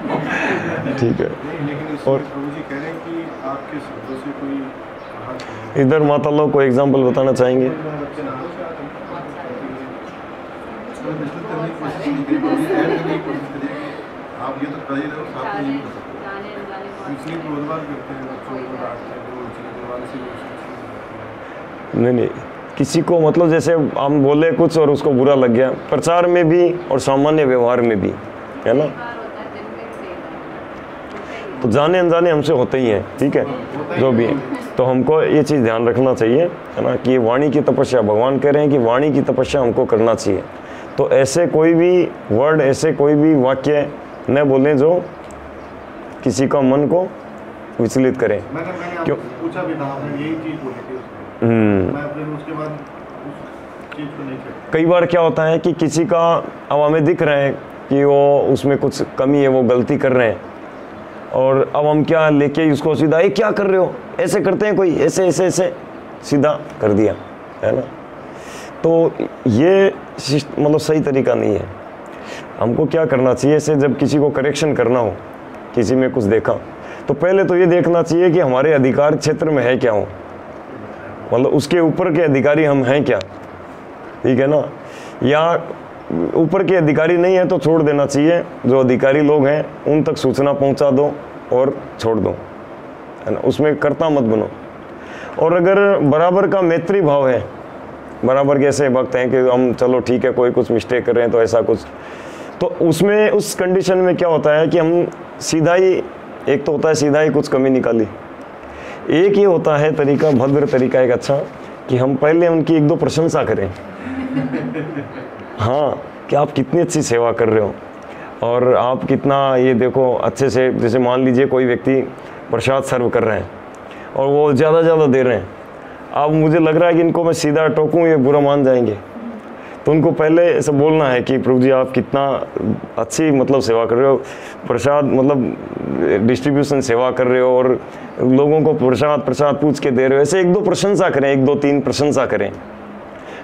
ठीक है। लेकिन और प्रभु जी कह रहे हैं कि आपके शब्दों से कोई इधर माता लोग को एग्जाम्पल बताना चाहेंगे? आप ये तो कर ही रहे हो, साथ में इसलिए बहुत बार करते हैं बच्चों को डांटते हैं, नहीं, किसी को मतलब जैसे हम बोले कुछ और उसको बुरा लग गया, प्रचार में भी और सामान्य व्यवहार में भी, है ना। तो जाने अनजाने हमसे होते ही हैं, ठीक है, जो भी है। तो हमको ये चीज़ ध्यान रखना चाहिए, है ना, कि वाणी की तपस्या, भगवान कह रहे हैं कि वाणी की तपस्या हमको करना चाहिए। तो ऐसे कोई भी वर्ड, ऐसे कोई भी वाक्य न बोलें जो किसी का मन को विचलित करें। मैंने क्यों पूछा भी था, आपने यही चीज़ बोली थी उसको। मैं फिर उसके बाद उस चीज़ को नहीं किया। कई बार क्या होता है कि किसी का अब हमें दिख रहा है कि वो उसमें कुछ कमी है, वो गलती कर रहे हैं, और अब हम क्या लेके उसको सीधा ये क्या कर रहे हो, ऐसे करते हैं कोई, ऐसे ऐसे ऐसे सीधा कर दिया, है ना। तो ये मतलब सही तरीका नहीं है। हमको क्या करना चाहिए, ऐसे जब किसी को करेक्शन करना हो, किसी में कुछ देखा, तो पहले तो ये देखना चाहिए कि हमारे अधिकार क्षेत्र में है क्या हो, मतलब उसके ऊपर के अधिकारी हम हैं क्या, ठीक है ना। या ऊपर के अधिकारी नहीं है तो छोड़ देना चाहिए, जो अधिकारी लोग हैं उन तक सूचना पहुंचा दो और छोड़ दो, है ना, उसमें कर्ता मत बनो। और अगर बराबर का मैत्री भाव है, बराबर के ऐसे भक्त हैं कि हम चलो ठीक है कोई कुछ मिस्टेक कर रहे हैं तो ऐसा कुछ, तो उसमें उस कंडीशन में क्या होता है कि हम सीधा ही, एक तो होता है सीधा ही कुछ कमी निकाली, एक ये होता है तरीका, भद्र तरीका एक अच्छा, कि हम पहले उनकी एक दो प्रशंसा करें। हाँ, कि आप कितनी अच्छी सेवा कर रहे हो, और आप कितना ये देखो अच्छे से, जैसे मान लीजिए कोई व्यक्ति प्रसाद सर्व कर रहे हैं और वो ज़्यादा दे रहे हैं, अब मुझे लग रहा है कि इनको मैं सीधा टोकूं ये बुरा मान जाएंगे, तो उनको पहले ऐसा बोलना है कि प्रभु जी आप कितना अच्छी मतलब सेवा कर रहे हो, प्रसाद मतलब डिस्ट्रीब्यूशन सेवा कर रहे हो, और लोगों को प्रसाद पूछ के दे रहे हो, ऐसे एक दो प्रशंसा करें, एक दो तीन प्रशंसा करें,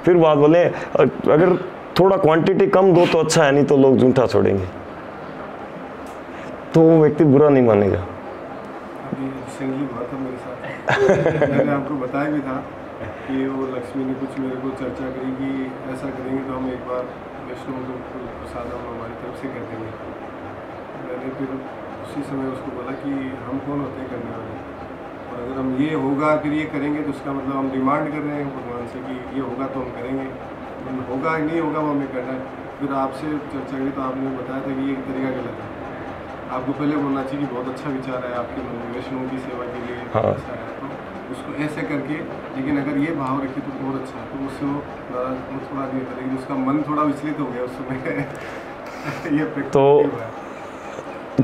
फिर बात बोले। अगर थोड़ा क्वांटिटी कम दो तो अच्छा है, नहीं तो लोग झूठा छोड़ेंगे, तो वो व्यक्ति बुरा नहीं मानेगा। अभी रिसेंटली हुआ था मेरे साथ, मैंने आपको बताया भी था कि वो लक्ष्मी ने कुछ मेरे को चर्चा करी कि ऐसा करेंगे तो हम एक बार वैष्णव को प्रसाद हम हमारी तरफ से कर देंगे। मैंने फिर उसी समय उसको बोला कि हम कौन होते हैं करने वाले, और अगर हम ये होगा फिर ये करेंगे तो उसका मतलब हम डिमांड कर रहे हैं भगवान से कि ये होगा तो हम करेंगे, होगा नहीं होगा वो हमें करना है। फिर आपसे चर्चा करी तो आपने बताया था कि ये तरीका गलत है, आपको पहले बोलना चाहिए कि बहुत अच्छा विचार है आपके मन में वैष्णव की सेवा के लिए, हाँ। अच्छा है, तो उसको ऐसे करके, लेकिन अगर ये भाव रखे तो बहुत अच्छा है। तो उससे वो थोड़ा नहीं था, लेकिन उसका मन थोड़ा विचलित हो गया उस समय। ये तो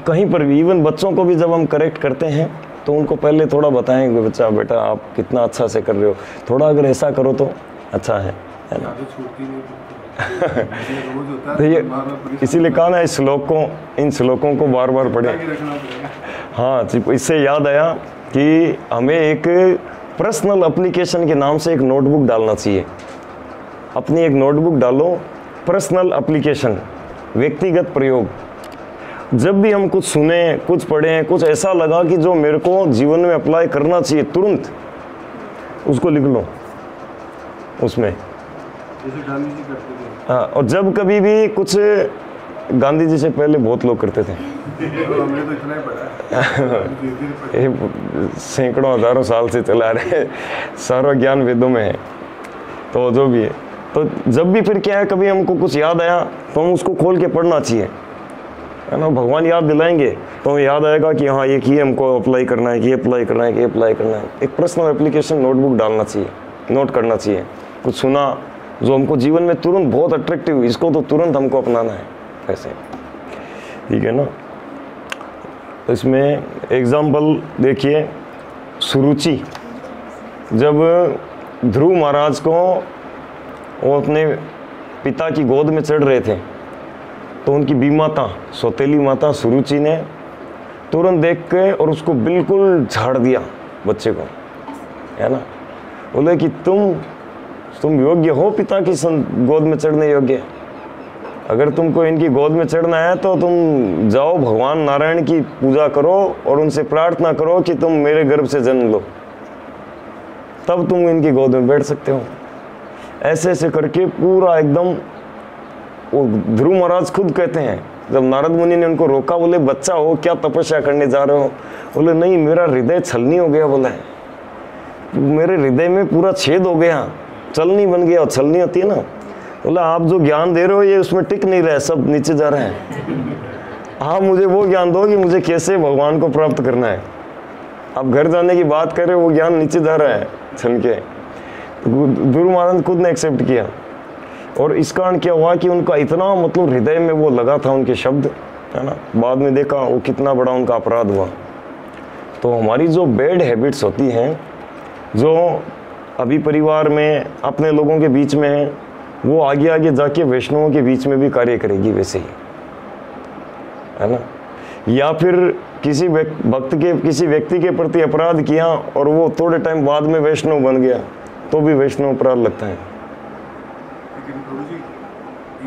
कहीं पर भी इवन बच्चों को भी जब हम करेक्ट करते हैं तो उनको पहले थोड़ा बताएंगे, बच्चा बेटा आप कितना अच्छा से कर रहे हो, थोड़ा अगर ऐसा करो तो अच्छा है ना। तो ये इसीलिए कहा ना, इस श्लोक को, इन श्लोकों को बार बार पढ़े। हाँ जी, इससे याद आया कि हमें एक पर्सनल एप्लीकेशन के नाम से एक नोटबुक डालना चाहिए। अपनी एक नोटबुक डालो, पर्सनल एप्लीकेशन, व्यक्तिगत प्रयोग। जब भी हम कुछ सुने, कुछ पढ़ें, कुछ ऐसा लगा कि जो मेरे को जीवन में अप्लाई करना चाहिए, तुरंत उसको लिख लो उसमें। जैसे गांधी जी करते थे। हाँ, और जब कभी भी कुछ, गांधी जी से पहले बहुत लोग करते थे। हमने तो इतना ही पढ़ा है। सैकड़ों हजारों साल से चला रहे, सारा ज्ञान वेदों में है। तो जो भी है, तो जब भी फिर क्या है, कभी हमको कुछ याद आया तो हम उसको खोल के पढ़ना चाहिए, है ना। भगवान याद दिलाएंगे तो हमें याद आएगा कि हाँ ये की हमको अप्लाई करना है, कि अप्लाई करना है, कि अप्लाई करना है। एक पर्सनल एप्लीकेशन नोटबुक डालना चाहिए, नोट करना चाहिए। कुछ सुना जो हमको जीवन में तुरंत बहुत अट्रैक्टिव, इसको तो तुरंत हमको अपनाना है, ऐसे, ठीक है ना। इसमें एग्जाम्पल देखिए, सुरुचि। जब ध्रुव महाराज को वो अपने पिता की गोद में चढ़ रहे थे तो उनकी बीमाता, सौतेली माता सुरुचि ने तुरंत देख के और उसको बिल्कुल झाड़ दिया बच्चे को, है ना। बोले कि तुम योग्य हो पिता की गोद में चढ़ने योग्य। अगर तुमको इनकी गोद में चढ़ना है तो तुम जाओ भगवान नारायण की पूजा करो और उनसे प्रार्थना करो कि तुम मेरे गर्भ से जन्म लो, तब तुम इनकी गोद में बैठ सकते हो। ऐसे ऐसे करके पूरा एकदम, वो ध्रुव महाराज खुद कहते हैं, जब नारद मुनि ने उनको रोका, बोले बच्चा हो क्या तपस्या करने जा रहे हो? बोले नहीं, मेरा हृदय छलनी हो गया। बोला मेरे हृदय में पूरा छेद हो गया, चलनी बन गया। और छलनी होती है ना। बोला आप जो ज्ञान दे रहे हो ये उसमें टिक नहीं रहा है, सब नीचे जा रहा है। आप मुझे वो ज्ञान दो कि मुझे कैसे भगवान को प्राप्त करना है। आप घर जाने की बात कर रहे हो, वो ज्ञान नीचे जा रहा है छन के। ध्रुव महाराज खुद ने एक्सेप्ट किया। और इस कारण क्या हुआ कि उनका इतना मतलब हृदय में वो लगा था उनके शब्द, है ना। बाद में देखा वो कितना बड़ा उनका अपराध हुआ। तो हमारी जो बैड हैबिट्स होती हैं, जो अभी परिवार में अपने लोगों के बीच में है, वो आगे आगे जाके वैष्णवों के बीच में भी कार्य करेगी वैसे ही, है ना। या फिर किसी भक्त के, किसी व्यक्ति के प्रति अपराध किया और वो थोड़े टाइम बाद में वैष्णव बन गया तो भी वैष्णव अपराध लगता है। लेकिन प्रभु जी,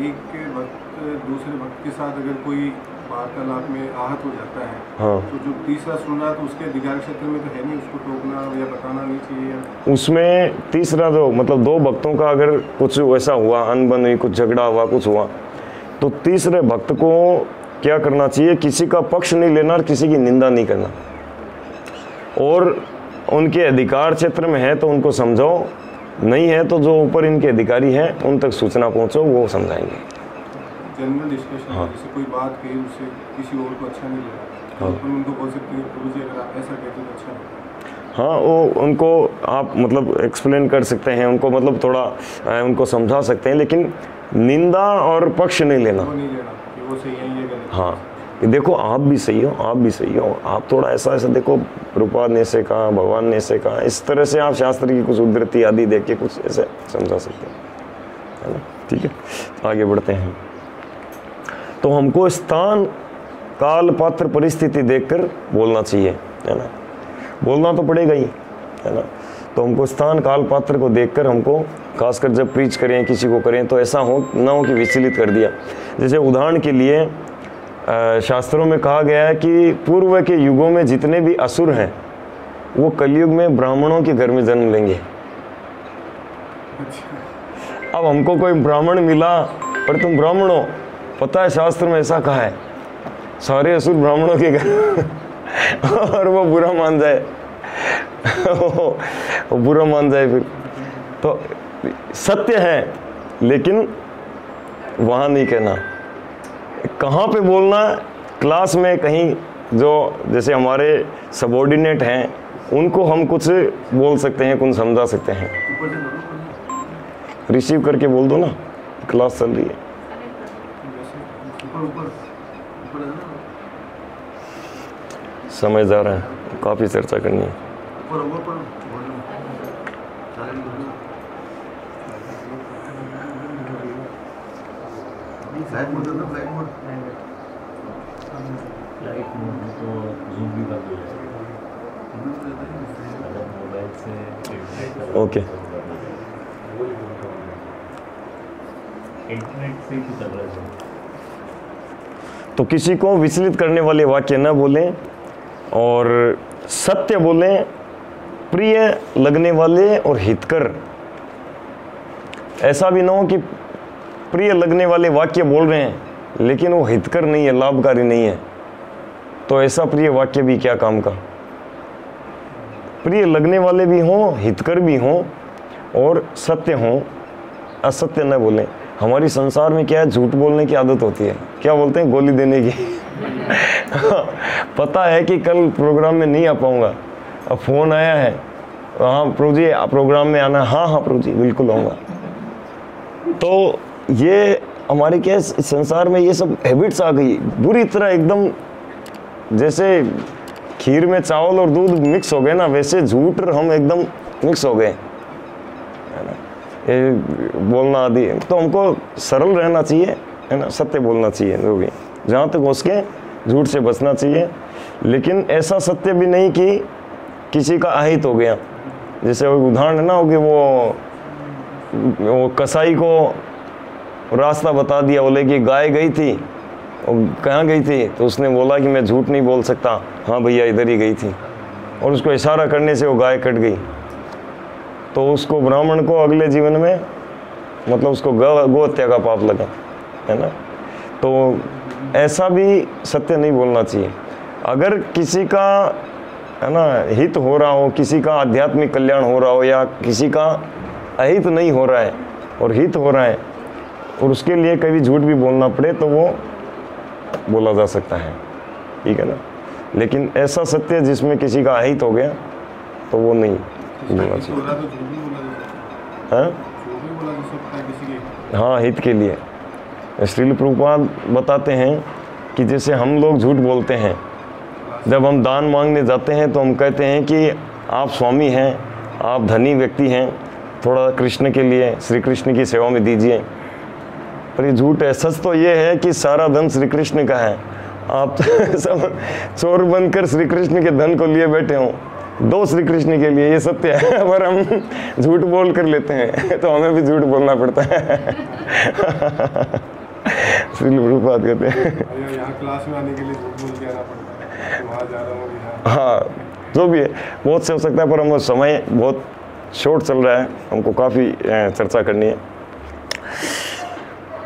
एक भक्त दूसरे भक्त के साथ अगर कोई वार्तालाप में आहत हो जाता है, हाँ, तो जो तीसरा सुन रहा तो उसके अधिकार क्षेत्र में तो है नहीं, उसको टोकना या बताना नहीं चाहिए। उसमें तीसरा जो मतलब दो भक्तों का अगर कुछ वैसा हुआ, अनबन हुई, कुछ झगड़ा हुआ, कुछ हुआ, तो तीसरे भक्त को क्या करना चाहिए? किसी का पक्ष नहीं लेना और किसी की निंदा नहीं करना। और उनके अधिकार क्षेत्र में है तो उनको समझाओ, नहीं है तो जो ऊपर इनके अधिकारी हैं उन तक सूचना पहुंचो, वो समझाएंगे। जनरल डिस्कशन, जैसे कोई बात कही उससे किसी और को अच्छा नहीं लगा, तो अपन उनको बोल सकते हैं प्रभु जी अगर आप ऐसा कहते तो अच्छा नहीं। हाँ, वो उनको आप मतलब एक्सप्लेन कर सकते हैं, उनको मतलब थोड़ा उनको समझा सकते हैं, लेकिन निंदा और पक्ष नहीं लेना। वो नहीं लेना कि वो सही है ये गलत। हाँ, कि देखो आप भी सही हो, आप भी सही हो, आप थोड़ा ऐसा ऐसा देखो, प्रभुपाद ने ऐसे कहा, भगवान ने ऐसे कहा, इस तरह से आप शास्त्र की कुछ उद्धृति आदि देख के कुछ ऐसे समझा सकते हैं, है ना। ठीक है, आगे बढ़ते हैं। तो हमको स्थान, काल, पात्र, परिस्थिति देखकर बोलना चाहिए, है ना। बोलना तो पड़ेगा ही, है ना। तो हमको स्थान, काल, पात्र को देखकर हमको, खासकर जब प्रीच करें, किसी को करें, तो ऐसा हो ना हो कि विचलित कर दिया। जैसे उदाहरण के लिए शास्त्रों में कहा गया है कि पूर्व के युगों में जितने भी असुर हैं वो कलयुग में ब्राह्मणों के घर में जन्म लेंगे। अब हमको कोई ब्राह्मण मिला पर तुम ब्राह्मण हो, पता है शास्त्र में ऐसा कहा है, सारे असुर ब्राह्मणों के घर और वो बुरा मान जाए वो बुरा मान जाए फिर तो सत्य है, लेकिन वहाँ नहीं कहना। कहाँ पे बोलना? क्लास में कहीं, जो जैसे हमारे सबऑर्डिनेट हैं उनको हम कुछ बोल सकते हैं, कुछ समझा सकते हैं। रिसीव करके बोल दो ना, क्लास चल रही है। समय जा रहा है, काफ़ी चर्चा करनी है। ब्लैक मोड लाइट मोड में तो जूम भी बंद हो जाएगा अगर मोबाइल से ओके, इंटरनेट से ही तो चल रहा है। तो किसी को विचलित करने वाले वाक्य न बोलें और सत्य बोलें, प्रिय लगने वाले और हितकर। ऐसा भी ना हो कि प्रिय लगने वाले वाक्य बोल रहे हैं लेकिन वो हितकर नहीं है, लाभकारी नहीं है, तो ऐसा प्रिय वाक्य भी क्या काम का। प्रिय लगने वाले भी हों, हितकर भी हों और सत्य हों, असत्य न बोलें। हमारी संसार में क्या है, झूठ बोलने की आदत होती है, क्या बोलते हैं, गोली देने की। पता है कि कल प्रोग्राम में नहीं आ पाऊंगा, अब फोन आया है, हाँ प्रभु जी प्रोग्राम में आना, हाँ हाँ प्रभु जी बिल्कुल आऊँगा। तो ये हमारे क्या है, संसार में ये सब हैबिट्स आ गई बुरी तरह, एकदम जैसे खीर में चावल और दूध मिक्स हो गए ना, वैसे झूठ हम एकदम मिक्स हो गए, है ना, ये बोलना आदि। तो हमको सरल रहना चाहिए, है ना, सत्य बोलना चाहिए, जो भी जहाँ तक हो सके झूठ से बचना चाहिए, लेकिन ऐसा सत्य भी नहीं कि किसी का अहित हो गया। जैसे उदाहरण है ना हो कि वो कसाई को रास्ता बता दिया, बोले कि गाय गई थी, और कहाँ गई थी, तो उसने बोला कि मैं झूठ नहीं बोल सकता, हाँ भैया इधर ही गई थी, और उसको इशारा करने से वो गाय कट गई। तो उसको ब्राह्मण को अगले जीवन में मतलब उसको गौ हत्या का पाप लगा, है ना। तो ऐसा भी सत्य नहीं बोलना चाहिए। अगर किसी का, है ना, हित हो रहा हो, किसी का आध्यात्मिक कल्याण हो रहा हो, या किसी का अहित नहीं हो रहा है और हित हो रहा है, और उसके लिए कभी झूठ भी बोलना पड़े तो वो बोला जा सकता है, ठीक है ना। लेकिन ऐसा सत्य जिसमें किसी का अहित हो गया तो वो नहीं बोलना चाहिए। हाँ, हित के लिए। श्रील प्रभुपाद बताते हैं कि जैसे हम लोग झूठ बोलते हैं, जब हम दान मांगने जाते हैं तो हम कहते हैं कि आप स्वामी हैं, आप धनी व्यक्ति हैं, थोड़ा कृष्ण के लिए, श्री कृष्ण की सेवा में दीजिए। पर ये झूठ है। सच तो ये है कि सारा धन श्री कृष्ण का है, आप सब चोर बनकर श्री कृष्ण के धन को लिए बैठे हो, दो श्री कृष्ण के लिए, ये सत्य है। पर हम झूठ बोल कर लेते हैं तो हमें भी झूठ बोलना पड़ता है। श्री प्रभुपाद कहते हैं यहाँ क्लास में आने के लिए झूठ बोल के आना पड़ता है, वहाँ जा रहा हूँ। हाँ, जो भी है बहुत से हो सकता है, पर हम समय बहुत शॉर्ट चल रहा है, हमको काफ़ी चर्चा करनी है।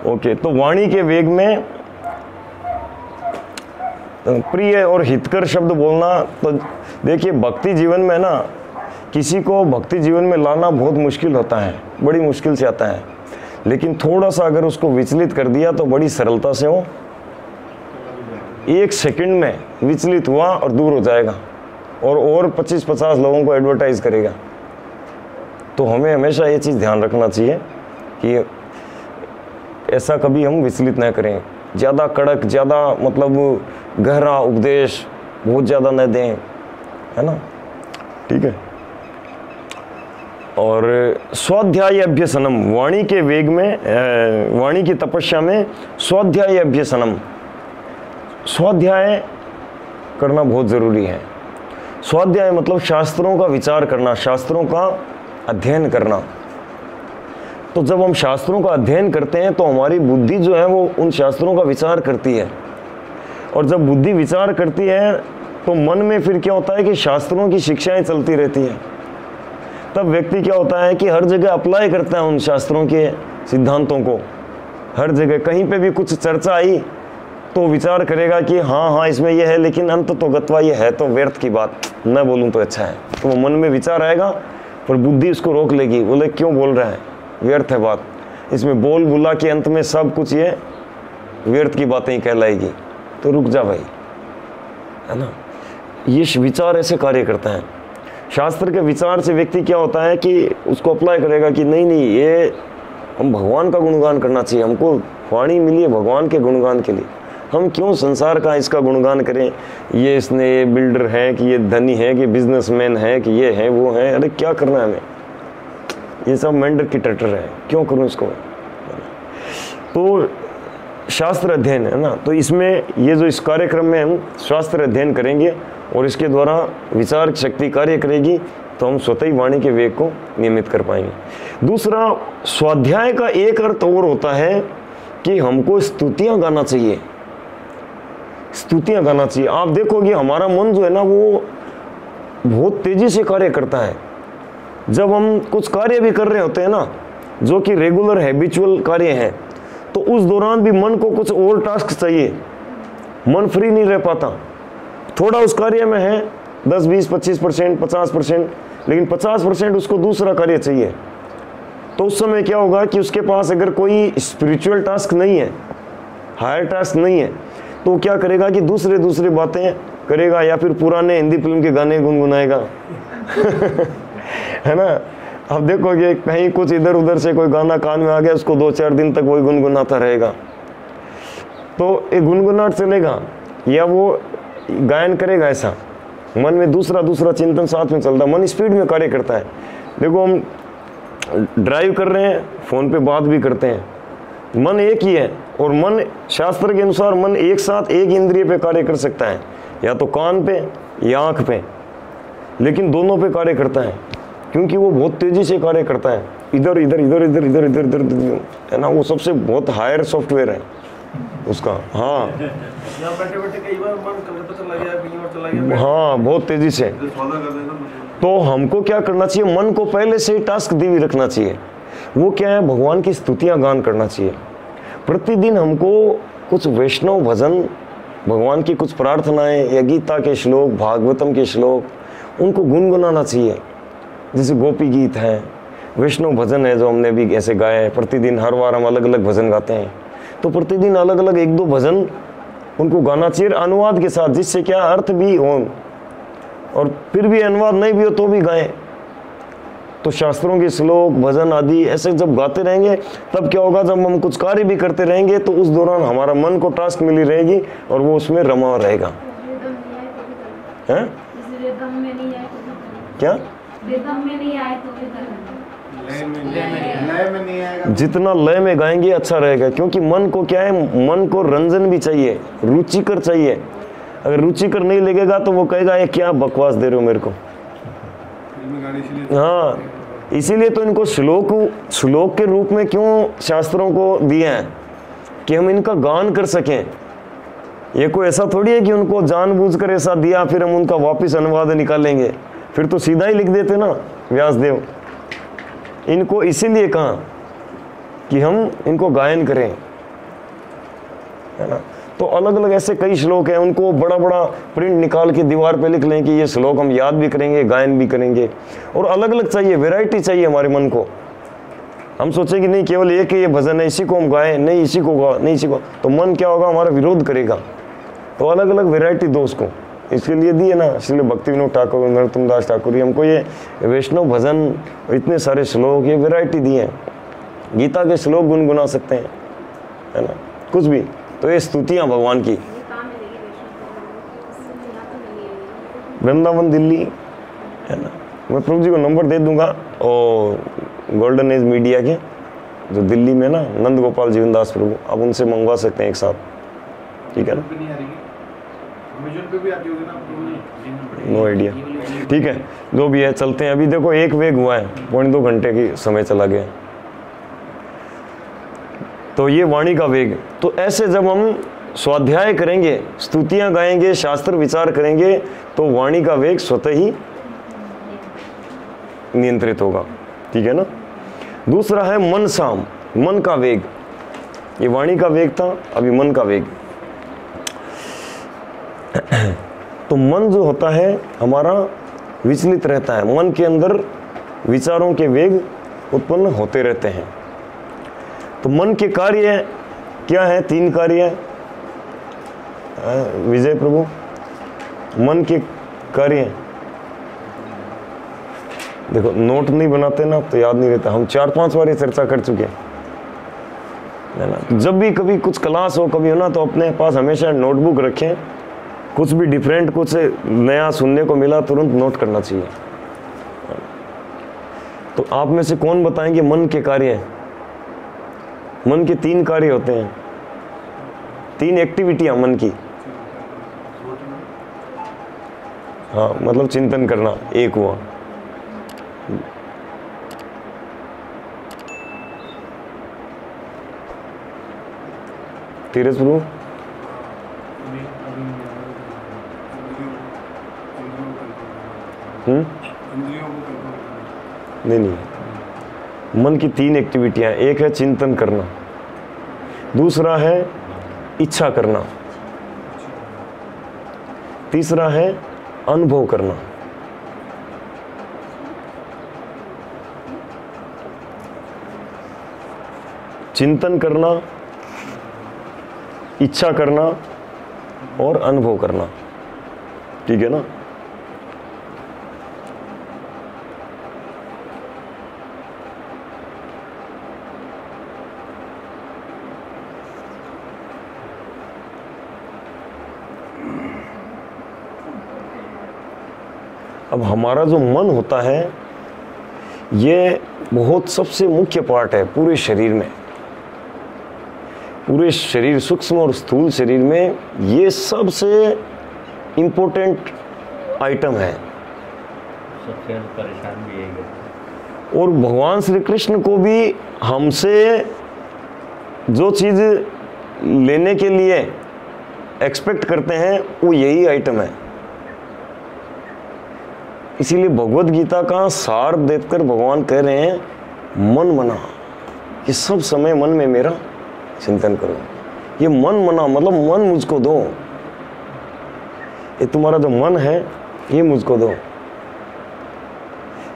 ओके, तो वाणी के वेग में प्रिय और हितकर शब्द बोलना। तो देखिए, भक्ति जीवन में ना, किसी को भक्ति जीवन में लाना बहुत मुश्किल होता है, बड़ी मुश्किल से आता है, लेकिन थोड़ा सा अगर उसको विचलित कर दिया तो बड़ी सरलता से वो 1 सेकंड में विचलित हुआ और दूर हो जाएगा, और 25-50 लोगों को एडवर्टाइज करेगा। तो हमें हमेशा ये चीज़ ध्यान रखना चाहिए कि ऐसा कभी हम विचलित न करें, ज़्यादा कड़क, ज़्यादा मतलब गहरा उपदेश बहुत ज़्यादा न दें, है ना, ठीक है। और स्वाध्याय अभ्यसनम, वाणी के वेग में, वाणी की तपस्या में स्वाध्याय अभ्यसनम, स्वाध्याय करना बहुत ज़रूरी है। स्वाध्याय मतलब शास्त्रों का विचार करना, शास्त्रों का अध्ययन करना। तो जब हम शास्त्रों का अध्ययन करते हैं तो हमारी बुद्धि जो है वो उन शास्त्रों का विचार करती है, और जब बुद्धि विचार करती है तो मन में फिर क्या होता है कि शास्त्रों की शिक्षाएं चलती रहती हैं। तब व्यक्ति क्या होता है कि हर जगह अप्लाई करता है उन शास्त्रों के सिद्धांतों को। हर जगह कहीं पे भी कुछ चर्चा आई तो विचार करेगा कि हाँ हाँ इसमें यह है, लेकिन अंत तो गत्वा ये है तो व्यर्थ की बात, न बोलूँ तो अच्छा है। तो वो मन में विचार आएगा, पर बुद्धि उसको रोक लेगी, बोले क्यों बोल रहा है, व्यर्थ है बात, इसमें बोल बुला के अंत में सब कुछ ये व्यर्थ की बातें ही कहलाएगी, तो रुक जा भाई, है ना। ये विचार ऐसे कार्य करता है। शास्त्र के विचार से व्यक्ति क्या होता है कि उसको अप्लाई करेगा कि नहीं नहीं, ये हम भगवान का गुणगान करना चाहिए, हमको वाणी मिली है भगवान के गुणगान के लिए, हम क्यों संसार का इसका गुणगान करें, ये इसने ये बिल्डर है कि ये धनी है कि बिजनेसमैन है कि ये है वो है, अरे क्या करना है हमें, ये सब मेंढक की टटर है, क्यों करूं इसको। तो शास्त्र अध्ययन है ना, तो इसमें ये जो इस कार्यक्रम में हम शास्त्र अध्ययन करेंगे और इसके द्वारा विचार शक्ति कार्य करेगी, तो हम स्वतः ही वाणी के वेग को नियमित कर पाएंगे। दूसरा, स्वाध्याय का एक अर्थ और होता है कि हमको स्तुतियां गाना चाहिए, स्तुतियां गाना चाहिए। आप देखोगे हमारा मन जो है ना वो बहुत तेजी से कार्य करता है। जब हम कुछ कार्य भी कर रहे होते हैं ना, जो कि रेगुलर हैबिचुअल कार्य है, तो उस दौरान भी मन को कुछ और टास्क चाहिए, मन फ्री नहीं रह पाता। थोड़ा उस कार्य में है 10, 20, 25%, 50%, लेकिन 50% उसको दूसरा कार्य चाहिए। तो उस समय क्या होगा कि उसके पास अगर कोई स्पिरिचुअल टास्क नहीं है, हायर टास्क नहीं है, तो क्या करेगा कि दूसरे बातें करेगा, या फिर पुराने हिंदी फिल्म के गाने गुनगुनाएगा है ना। अब देखोगे कहीं कुछ इधर उधर से कोई गाना कान में आ गया, उसको 2-4 दिन तक वही गुनगुनाता रहेगा। तो एक गुनगुनाट चलेगा या वो गायन करेगा, ऐसा मन में दूसरा चिंतन साथ में चलता है, मन स्पीड में कार्य करता है। देखो हम ड्राइव कर रहे हैं, फोन पे बात भी करते हैं, मन एक ही है, और मन शास्त्र के अनुसार मन एक साथ एक इंद्रिय पे कार्य कर सकता है, या तो कान पे या आँख पे, लेकिन दोनों पे कार्य करता है, क्योंकि वो बहुत तेजी से कार्य करता है। इधर है ना, वो सबसे बहुत हायर सॉफ्टवेयर है उसका। हाँ बैठे कई बार मन कलकत्ता चला गया, कहीं और चला गया। हाँ, बहुत तेजी से। तो हमको क्या करना चाहिए, मन को पहले से ही टास्क दी हुई रखना चाहिए। वो क्या है, भगवान की स्तुतियां गान करना चाहिए। प्रतिदिन हमको कुछ वैष्णव भजन, भगवान की कुछ प्रार्थनाएं या गीता के श्लोक, भागवतम के श्लोक, उनको गुनगुनाना चाहिए। जैसे गोपी गीत है, वैष्णव भजन है जो हमने भी ऐसे गाए हैं। प्रतिदिन हर बार हम अलग अलग भजन गाते हैं, तो प्रतिदिन अलग अलग 1-2 भजन उनको गाना चाहिए अनुवाद के साथ, जिससे क्या अर्थ भी हो, और फिर भी अनुवाद नहीं भी हो तो भी गाएं। तो शास्त्रों के श्लोक, भजन आदि ऐसे जब गाते रहेंगे, तब क्या होगा, जब हम कुछ कार्य भी करते रहेंगे तो उस दौरान हमारा मन को टास्क मिली रहेगी और वो उसमें रमा रहेगा। हैं? क्या? जितना लय में गाएंगे अच्छा रहेगा, क्योंकि मन को क्या है, मन को रंजन भी चाहिए, रुचिकर चाहिए। अगर रुचिकर नहीं लगेगा तो वो कहेगा ये क्या बकवास दे रहे हो मेरे को। हाँ, इसीलिए तो इनको श्लोक के रूप में क्यों शास्त्रों को दिए हैं, कि हम इनका गान कर सकें। ये कोई ऐसा थोड़ी है कि उनको जानबूझकर ऐसा दिया फिर हम उनका वापस अनुवाद निकालेंगे, फिर तो सीधा ही लिख देते ना व्यासदेव। इनको इसीलिए कहा कि हम इनको गायन करें, है ना। तो अलग अलग ऐसे कई श्लोक हैं, उनको बड़ा बड़ा प्रिंट निकाल के दीवार पे लिख लें कि ये श्लोक हम याद भी करेंगे, गायन भी करेंगे। और अलग अलग चाहिए, वैरायटी चाहिए हमारे मन को। हम सोचे कि नहीं केवल एक ही ये भजन है, इसी को हम गाएं, नहीं इसी को गाओ, नहीं इसी को, तो मन क्या होगा, हमारा विरोध करेगा। तो अलग अलग वैरायटी दो उसको, इसके लिए दिए ना इसलिए भक्ति विनोद ठाकुर, नरोत्तम दास ठाकुर, हमको ये वैष्णव भजन, इतने सारे श्लोक, ये वैरायटी दिए हैं। गीता के श्लोक गुनगुना सकते हैं, है ना, कुछ भी। तो ये स्तुतियाँ भगवान की। वृंदावन दिल्ली, है ना, मैं प्रभु जी को नंबर दे दूंगा, और गोल्डन एज मीडिया के जो दिल्ली में ना नंद गोपाल जीवनदास प्रभु, आप उनसे मंगवा सकते हैं एक साथ, ठीक है ना। नो आइडिया, ठीक है, जो भी है चलते हैं। अभी देखो 1 वेग हुआ है, 1.2 घंटे की समय चला गया, तो ये वाणी का वेग। तो ऐसे जब हम स्वाध्याय करेंगे, स्तुतियां गाएंगे, शास्त्र विचार करेंगे, तो वाणी का वेग स्वतः ही नियंत्रित होगा, ठीक है ना। दूसरा है मन साम, मन का वेग। ये वाणी का वेग था, अभी मन का वेग। तो मन जो होता है हमारा विचलित रहता है, मन के अंदर विचारों के वेग उत्पन्न होते रहते हैं। तो मन के कार्य क्या है, 3 कार्य है विजय प्रभु। मन के कार्य देखो, नोट नहीं बनाते ना तो याद नहीं रहता, हम 4-5 बार ये चर्चा कर चुके हैं, है ना। जब भी कभी कुछ क्लास हो, कभी हो ना, तो अपने पास हमेशा नोटबुक रखें, कुछ भी डिफरेंट, कुछ नया सुनने को मिला तुरंत नोट करना चाहिए। तो आप में से कौन बताएंगे मन के कार्य? मन के 3 कार्य होते हैं, 3 एक्टिविटियां मन की। हाँ, मतलब चिंतन करना एक हुआ। धीरज प्रभु, इंद्रियों को कंट्रोल करना। नहीं, मन की 3 एक्टिविटियां, एक है चिंतन करना, दूसरा है इच्छा करना, तीसरा है अनुभव करना। चिंतन करना, इच्छा करना और अनुभव करना, ठीक है ना। अब हमारा जो मन होता है ये बहुत सबसे मुख्य पार्ट है पूरे शरीर में। पूरे शरीर, सूक्ष्म और स्थूल शरीर में ये सबसे इम्पोर्टेंट आइटम है। सबसे परेशान भी यही है। और भगवान श्री कृष्ण को भी हमसे जो चीज़ लेने के लिए एक्सपेक्ट करते हैं वो यही आइटम है। इसीलिए भगवत गीता का सार देकर भगवान कह रहे हैं मन मना, ये सब समय मन में मेरा चिंतन करो। ये मन मना मतलब मन मुझको दो, ये तुम्हारा जो मन है ये मुझको दो।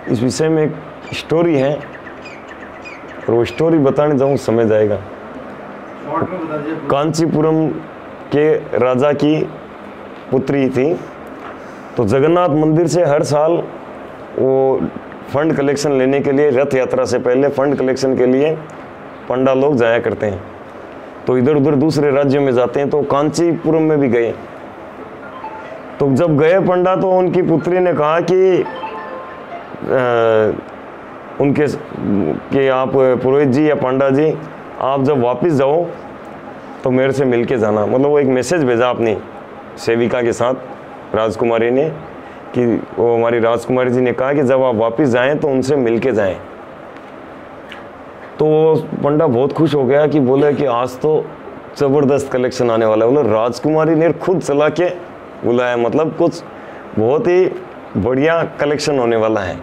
इस विषय में एक स्टोरी है और वो स्टोरी बताने जाऊँ समय जाएगा। शॉर्ट में बता दीजिए। कांचीपुरम के राजा की पुत्री थी, तो जगन्नाथ मंदिर से हर साल वो फंड कलेक्शन लेने के लिए, रथ यात्रा से पहले फंड कलेक्शन के लिए पंडा लोग जाया करते हैं। तो इधर उधर दूसरे राज्यों में जाते हैं, तो कांचीपुरम में भी गए। तो जब गए पंडा, तो उनकी पुत्री ने कहा कि कि आप पुरोहित जी या पंडा जी, आप जब वापस जाओ तो मेरे से मिल के जाना। मतलब वो एक मैसेज भेजा अपनी सेविका के साथ, राजकुमारी ने, कि वो हमारी राजकुमारी जी ने कहा कि जब आप वापस जाएं तो उनसे मिल के जाएं। तो पंडा बहुत खुश हो गया कि बोले कि आज तो ज़बरदस्त कलेक्शन आने वाला है। बोले राजकुमारी ने खुद चला के बुलाया, मतलब कुछ बहुत ही बढ़िया कलेक्शन होने वाला है।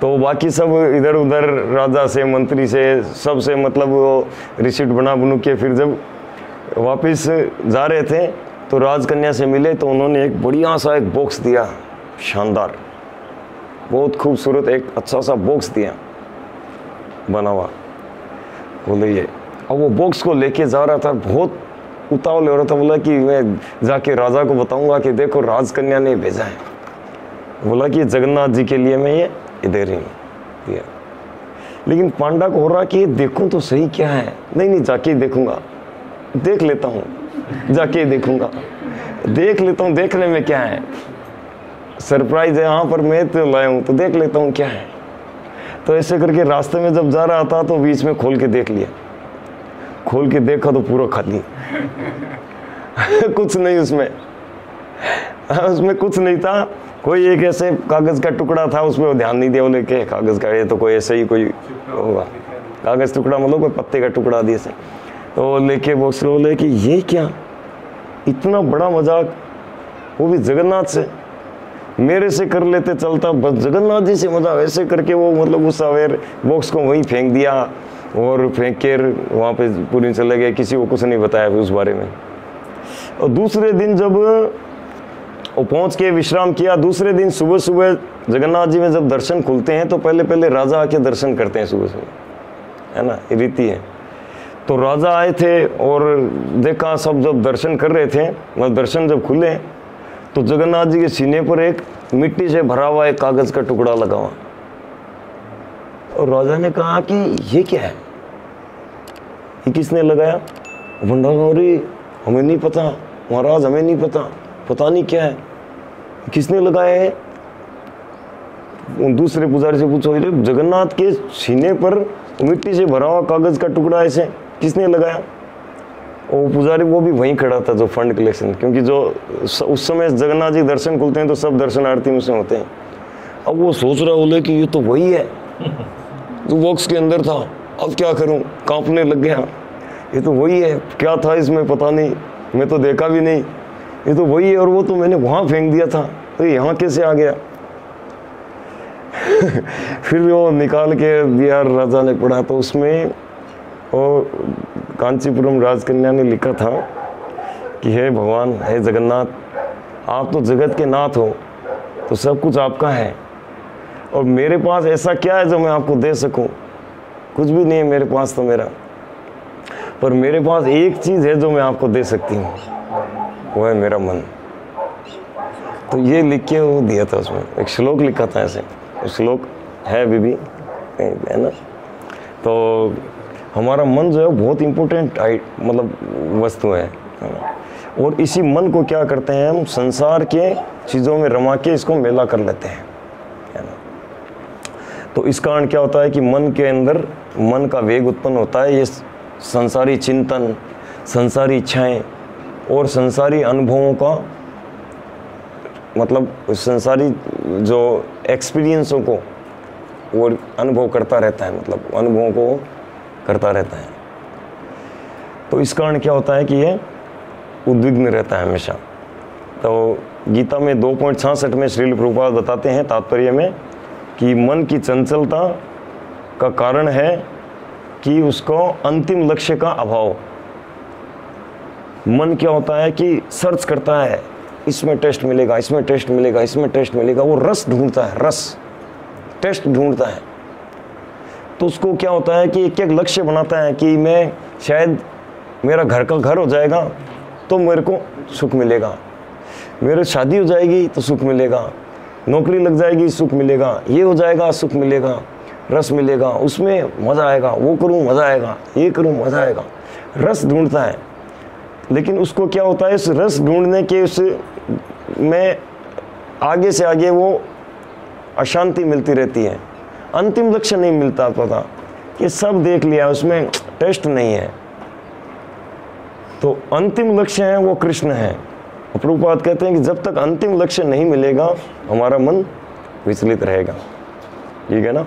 तो बाकी सब इधर उधर राजा से, मंत्री से, सब से मतलब वो रिसिप्ट बना बनू के फिर जब वापस जा रहे थे तो राजकन्या से मिले, तो उन्होंने एक बढ़िया सा एक बॉक्स दिया, शानदार, बहुत खूबसूरत एक अच्छा सा बॉक्स दिया बना हुआ। बोले ये, अब वो बॉक्स को लेके जा रहा था, बहुत उतावल हो रहा था। बोला कि मैं जाके राजा को बताऊंगा कि देखो राजकन्या ने भेजा है। बोला कि जगन्नाथ जी के लिए मैं ये दे रही हूँ, दिया। लेकिन पांडा को हो रहा कि देखूं तो सही क्या है। नहीं, जाके देखूंगा, देख लेता हूँ, जाके देखूंगा, देख लेता हूँ, देखने में क्या है, सरप्राइज है यहाँ पर, मैं तो लाया हूँ तो देख लेता हूँ क्या है। तो ऐसे करके रास्ते में जब जा रहा था तो बीच में खोल के देख लिया। खोल के देखा तो पूरा खाली कुछ नहीं उसमें, उसमें कुछ नहीं था। कोई एक ऐसे कागज का टुकड़ा था, उसमें वो ध्यान नहीं दिया। बोले कि कागज का, ये तो कोई ऐसे ही कोई होगा, कागज टुकड़ा मतलब कोई पत्ते का टुकड़ा दिए से। तो लेके बॉक्स बोले कि ये क्या, इतना बड़ा मजाक, वो भी जगन्नाथ से, मेरे से कर लेते चलता, बस जगन्नाथ जी से मजाक। ऐसे करके वो मतलब उस अवेयर बॉक्स को वहीं फेंक दिया और फेंक कर वहाँ पे पूरी चले गए, किसी को कुछ नहीं बताया उस बारे में। और दूसरे दिन जब वो पहुँच के विश्राम किया, दूसरे दिन सुबह सुबह जगन्नाथ जी में जब दर्शन खुलते हैं तो पहले पहले राजा आके दर्शन करते हैं सुबह सुबह, है ना, ये रीति है। तो राजा आए थे और देखा सब जब दर्शन कर रहे थे, मतलब दर्शन जब खुले तो जगन्नाथ जी के सीने पर एक मिट्टी से भरा हुआ एक कागज का टुकड़ा लगा हुआ। और राजा ने कहा कि ये क्या है, ये किसने लगाया? भंडारी, हमें नहीं पता महाराज, हमें नहीं पता, पता नहीं क्या है, किसने लगाया है? दूसरे पुजारी से पूछो, जगन्नाथ के सीने पर मिट्टी से भरा हुआ कागज का टुकड़ा ऐसे किसने लगाया? वो पुजारी वो भी वहीं खड़ा था जो फंड कलेक्शन, क्योंकि जो उस समय जगन्नाथ जी दर्शन खुलते हैं तो सब दर्शनार्थी में से होते हैं। अब वो सोच रहा बोले कि ये तो वही है जो बॉक्स के अंदर था, अब क्या करूं, कांपने लग गया। ये तो वही है, क्या था इसमें पता नहीं, मैं तो देखा भी नहीं, ये तो वही है, और वो तो मैंने वहां फेंक दिया था, तो यहाँ कैसे आ गया। फिर वो निकाल के दिया, राजा ने पढ़ा तो उसमें वो कांचीपुरम राजकन्या ने लिखा था कि हे भगवान, हे जगन्नाथ, आप तो जगत के नाथ हो, तो सब कुछ आपका है, और मेरे पास ऐसा क्या है जो मैं आपको दे सकूं? कुछ भी नहीं है मेरे पास तो मेरा, पर मेरे पास एक चीज़ है जो मैं आपको दे सकती हूँ, वो है मेरा मन। तो ये लिख के वो दिया था, उसमें एक श्लोक लिखा था ऐसे, श्लोक है अभी भी, है ना। तो हमारा मन जो है बहुत इम्पोर्टेंट मतलब वस्तु है ना? और इसी मन को क्या करते हैं हम, संसार के चीज़ों में रमा के इसको मेला कर लेते हैं, है ना। तो इस कारण क्या होता है कि मन के अंदर मन का वेग उत्पन्न होता है। ये संसारी चिंतन, संसारी इच्छाएं और संसारी अनुभवों का मतलब संसारी जो एक्सपीरियंसों को वो अनुभव करता रहता है, मतलब अनुभवों को करता रहता है। तो इस कारण क्या होता है कि ये उद्विग्न रहता है हमेशा। तो गीता में 2.66 में श्रील प्रभुपाद बताते हैं तात्पर्य में कि मन की चंचलता का कारण है कि उसको अंतिम लक्ष्य का अभाव। मन क्या होता है कि सर्च करता है, इसमें टेस्ट मिलेगा, इसमें टेस्ट मिलेगा, इसमें टेस्ट मिलेगा, वो रस ढूंढता है, रस टेस्ट ढूंढता है। तो उसको क्या होता है कि एक एक लक्ष्य बनाता है कि मैं शायद मेरा घर का घर हो जाएगा तो मेरे को सुख मिलेगा, मेरी शादी हो जाएगी तो सुख मिलेगा, नौकरी लग जाएगी सुख मिलेगा, ये हो जाएगा सुख मिलेगा, रस मिलेगा, उसमें मज़ा आएगा, वो करूँ मज़ा आएगा, ये करूँ मज़ा आएगा, रस ढूंढता है। लेकिन उसको क्या होता है, इस रस ढूंढने के उस में आगे से आगे वो अशांति मिलती रहती है, अंतिम लक्ष्य नहीं मिलता। पता कि सब देख लिया, उसमें टेस्ट नहीं है। तो अंतिम लक्ष्य है वो कृष्ण है। प्रभुपाद कहते हैं कि जब तक अंतिम लक्ष्य नहीं मिलेगा हमारा मन विचलित रहेगा, ठीक है ना।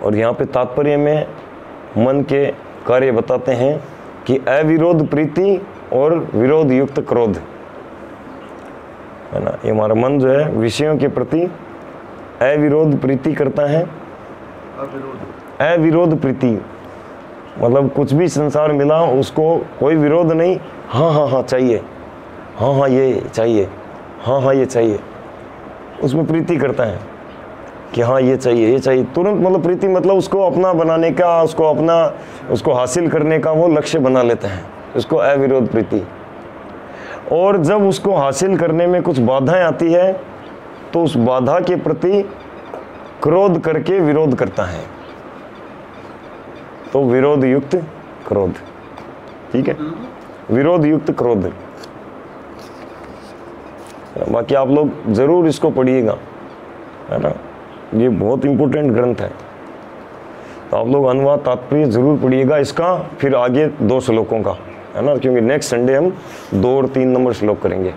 और यहाँ पे तात्पर्य में मन के कार्य बताते हैं कि अविरोध प्रीति और विरोध युक्त क्रोध, है ना। ये हमारा मन जो है विषयों के प्रति अविरोध प्रीति करता है। अविरोध प्रीति मतलब कुछ भी संसार मिला उसको कोई विरोध नहीं, हाँ हाँ हाँ चाहिए, हाँ हाँ ये चाहिए, हाँ हाँ ये चाहिए, उसमें प्रीति करता है कि हाँ ये चाहिए, ये चाहिए तुरंत। मतलब प्रीति मतलब उसको अपना बनाने का, उसको हासिल करने का वो लक्ष्य बना लेते हैं, उसको अविरोध प्रीति। और जब उसको हासिल करने में कुछ बाधाएं आती है तो उस बाधा के प्रति क्रोध करके विरोध करता है, तो विरोध युक्त क्रोध, ठीक है, विरोध युक्त क्रोध। बाकी आप लोग जरूर इसको पढ़िएगा, है ना, ये बहुत इंपॉर्टेंट ग्रंथ है। तो आप लोग अनुवाद तात्पर्य जरूर पढ़िएगा इसका, फिर आगे 2 श्लोकों का, है ना, क्योंकि नेक्स्ट संडे हम 2 और 3 नंबर श्लोक करेंगे।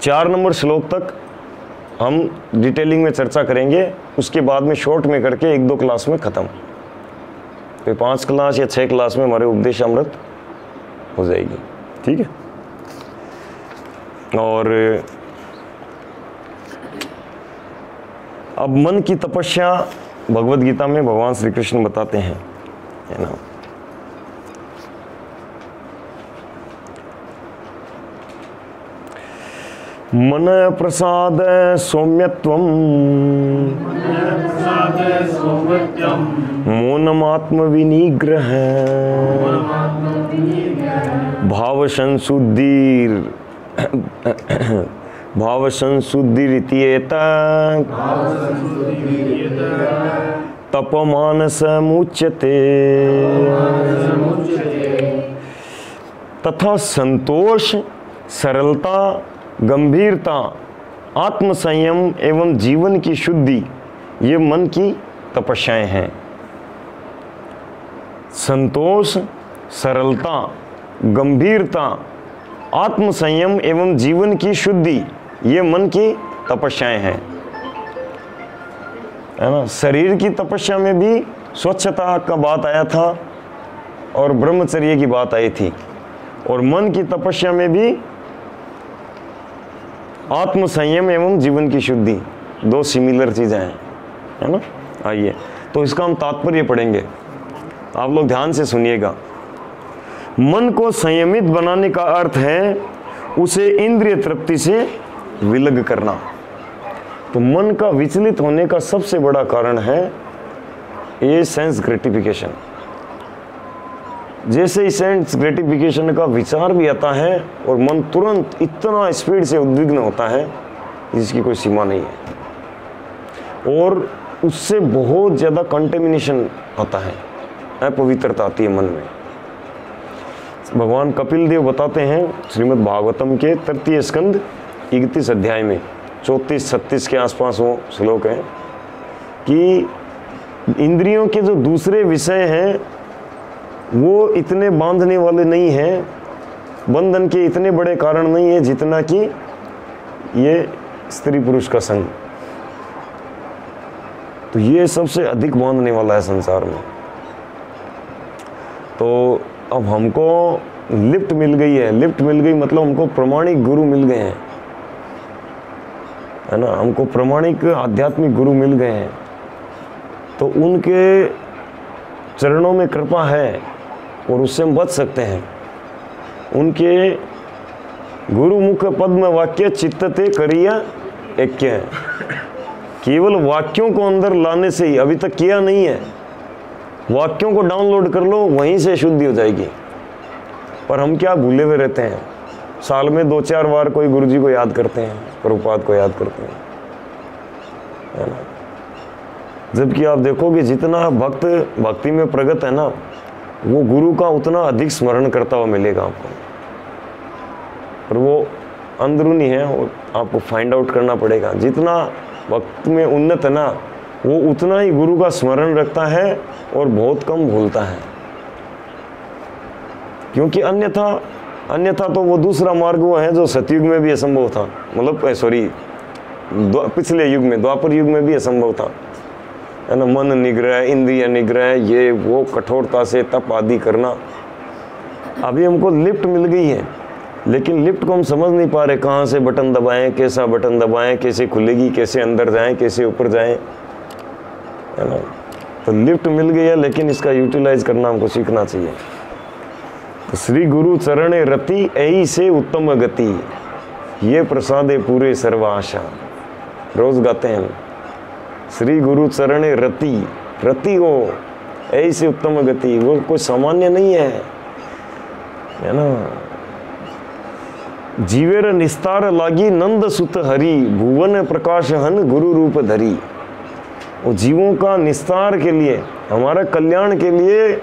4 नंबर श्लोक तक हम डिटेलिंग में चर्चा करेंगे, उसके बाद में शॉर्ट में करके 1-2 क्लास में ख़त्म। तो 5 क्लास या 6 क्लास में हमारे उपदेश अमृत हो जाएगी, ठीक है। और अब मन की तपस्या भगवद गीता में भगवान श्री कृष्ण बताते हैं, है ना। मन प्रसाद सौम्यत्वम मौनमात्म विनिग्रह भाव संशुद्धिरित्येत तपमानसमुच्यते तथा संतोष, सरलता, गंभीरता, आत्मसंयम एवं जीवन की शुद्धि ये मन की तपस्याएं हैं। संतोष, सरलता, गंभीरता, आत्मसंयम एवं जीवन की शुद्धि, ये मन की तपस्याएं हैं, है ना। शरीर की तपस्या में भी स्वच्छता का बात आया था और ब्रह्मचर्य की बात आई थी, और मन की तपस्या में भी आत्मसंयम एवं जीवन की शुद्धि, दो सिमिलर चीजें हैं, है ना। आइए तो इसका हम तात्पर्य पढ़ेंगे, आप लोग ध्यान से सुनिएगा। मन को संयमित बनाने का अर्थ है उसे इंद्रिय तृप्ति से विलग करना। तो मन का विचलित होने का सबसे बड़ा कारण है ये सेंस ग्रेटिफिकेशन। जैसे ही सेंस ग्रेटिफिकेशन का विचार भी आता है और मन तुरंत इतना स्पीड से उद्विग्न होता है जिसकी कोई सीमा नहीं है, और उससे बहुत ज़्यादा कंटेमिनेशन आता है, अपवित्रता आती है मन में। भगवान कपिल देव बताते हैं श्रीमद् भागवतम के 3 स्कंद 31 अध्याय में 34-36 के आसपास वो श्लोक है कि इंद्रियों के जो दूसरे विषय हैं वो इतने बांधने वाले नहीं हैं, बंधन के इतने बड़े कारण नहीं है जितना कि ये स्त्री पुरुष का संग। तो ये सबसे अधिक बांधने वाला है संसार में। तो अब हमको लिफ्ट मिल गई है, लिफ्ट मिल गई मतलब हमको प्रमाणिक गुरु मिल गए हैं, है ना। हमको प्रमाणिक आध्यात्मिक गुरु मिल गए हैं, तो उनके चरणों में कृपा है और उससे हम बच सकते हैं। उनके गुरु मुख पद्म वाक्य चित्तते करिया ऐक्य है। केवल वाक्यों को अंदर लाने से ही, अभी तक किया नहीं है, वाक्यों को डाउनलोड कर लो, वहीं से शुद्धि हो जाएगी। पर हम क्या भूले हुए रहते हैं, साल में 2-4 बार कोई गुरुजी को याद करते हैं, प्रभुपाद को याद करते हैं, है ना। जबकि आप देखोगे जितना भक्त भक्ति में प्रगत है ना, वो गुरु का उतना अधिक स्मरण करता हुआ मिलेगा आपको। पर वो अंदरूनी है और आपको फाइंड आउट करना पड़ेगा। जितना भक्त में उन्नत है ना, वो उतना ही गुरु का स्मरण रखता है और बहुत कम भूलता है। क्योंकि अन्यथा तो वो दूसरा मार्ग वो है जो सतयुग में भी असंभव था, मतलब सॉरी पिछले युग में, द्वापर युग में भी असंभव था, है ना। मन निग्रह, इंद्रिय निग्रह, ये वो कठोरता से तप आदि करना। अभी हमको लिफ्ट मिल गई है, लेकिन लिफ्ट को हम समझ नहीं पा रहे, कहाँ से बटन दबाएं, कैसा बटन दबाएं, कैसे खुलेगी, कैसे अंदर जाएं, कैसे ऊपर जाएं, है ना। तो लिफ्ट मिल गई है, लेकिन इसका यूटिलाइज करना हमको सीखना चाहिए। तो श्री गुरु चरण रति ऐ से उत्तम गति, ये प्रसादे पूरे सर्व आशा, रोज गाते हैं। श्री गुरु चरण रति, रति हो ऐ से उत्तम गति, वो कोई सामान्य नहीं है ना। जीवेर निस्तार लागी नंद सुत हरि, भुवन प्रकाश हन गुरु रूप धरी। वो जीवों का निस्तार के लिए, हमारा कल्याण के लिए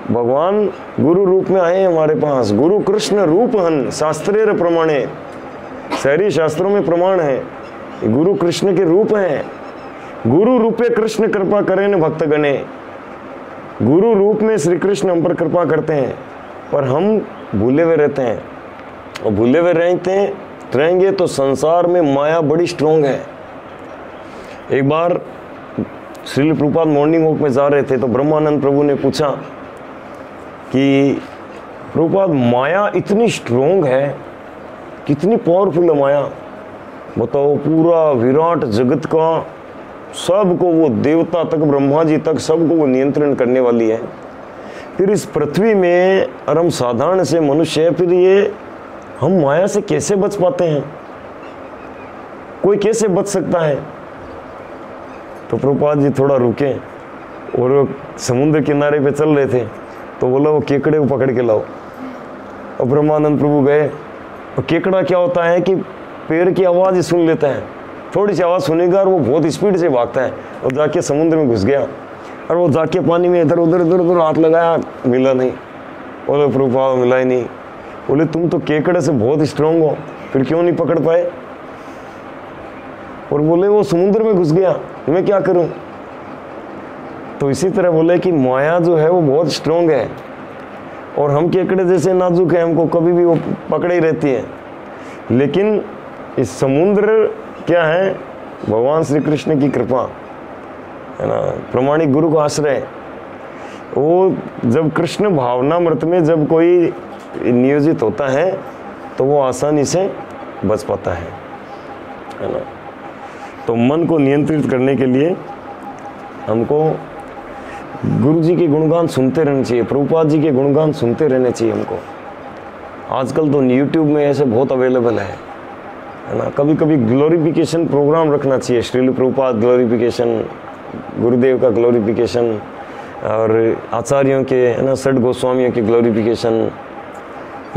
भगवान गुरु रूप में आए हमारे पास। गुरु कृष्ण रूप हन शास्त्रेर प्रमाणे, सारी शास्त्रों में प्रमाण है, गुरु कृष्ण के रूप हैं। गुरु रूपे कृष्ण कृपा करें न भक्त गणे, गुरु रूप में श्री कृष्ण हम पर कृपा करते हैं, पर हम भूले हुए रहते हैं। और भूले हुए रहेंगे तो संसार में माया बड़ी स्ट्रोंग है। एक बार श्रील प्रभुपाद मॉर्निंग वॉक में जा रहे थे तो ब्रह्मानंद प्रभु ने पूछा कि प्रभुपाद माया इतनी स्ट्रोंग है, कितनी पावरफुल है माया, बताओ। पूरा विराट जगत का सबको, वो देवता तक, ब्रह्मा जी तक, सबको वो नियंत्रण करने वाली है। फिर इस पृथ्वी में और हम साधारण से मनुष्य है, फिर ये हम माया से कैसे बच पाते हैं? कोई कैसे बच सकता है? तो प्रभुपाद जी थोड़ा रुके और समुद्र किनारे पे चल रहे थे, तो बोला वो केकड़े को पकड़ के लाओ। और ब्रह्मानंद प्रभु गए। और केकड़ा क्या होता है कि पैर की आवाज़ ही सुन लेता है, थोड़ी सी आवाज़ सुनेगा और वो बहुत स्पीड से भागता है और जाके समुद्र में घुस गया। और वो जाके पानी में इधर उधर हाथ लगाया, मिला नहीं। बोले प्रभुपाद मिला ही नहीं। बोले तुम तो केकड़े से बहुत स्ट्रांग हो, फिर क्यों नहीं पकड़ पाए? और बोले वो समुद्र में घुस गया, मैं क्या करूं? तो इसी तरह बोले कि माया जो है वो बहुत स्ट्रोंग है और हम केकड़े जैसे नाजुक है, हमको कभी भी वो पकड़े ही रहती है। लेकिन इस समुद्र क्या है? भगवान श्री कृष्ण की कृपा है ना, प्रमाणिक गुरु का आश्रय। वो जब कृष्ण भावनामृत में जब कोई नियोजित होता है तो वो आसानी से बच पाता है ना। तो मन को नियंत्रित करने के लिए हमको गुरु जी के गुणगान सुनते रहने चाहिए, प्रभुपाद जी के गुणगान सुनते रहने चाहिए हमको। आजकल तो यूट्यूब में ऐसे बहुत अवेलेबल है ना। कभी कभी ग्लोरिफिकेशन प्रोग्राम रखना चाहिए, श्रील प्रभुपाद ग्लोरिफिकेशन, गुरुदेव का ग्लोरिफिकेशन और आचार्यों के है ना, षड गोस्वामियों के ग्लोरिफिकेशन।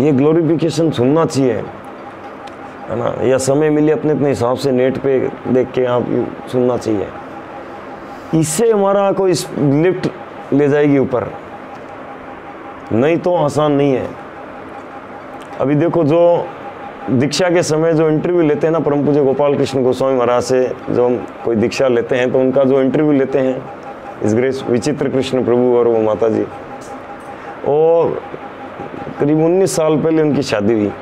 ये ग्लोरिफिकेशन सुनना चाहिए है ना, या समय मिले अपने अपने हिसाब से नेट पे देख के आप सुनना चाहिए। इससे हमारा कोई लिफ्ट ले जाएगी ऊपर, नहीं तो आसान नहीं है। अभी देखो जो दीक्षा के समय जो इंटरव्यू लेते हैं ना परम पूज्य गोपाल कृष्ण गोस्वामी महाराज से, जो हम कोई दीक्षा लेते हैं तो उनका जो इंटरव्यू लेते हैं इस ग्रेस विचित्र कृष्ण प्रभु और वो माता जी, और करीब 19 साल पहले उनकी शादी हुई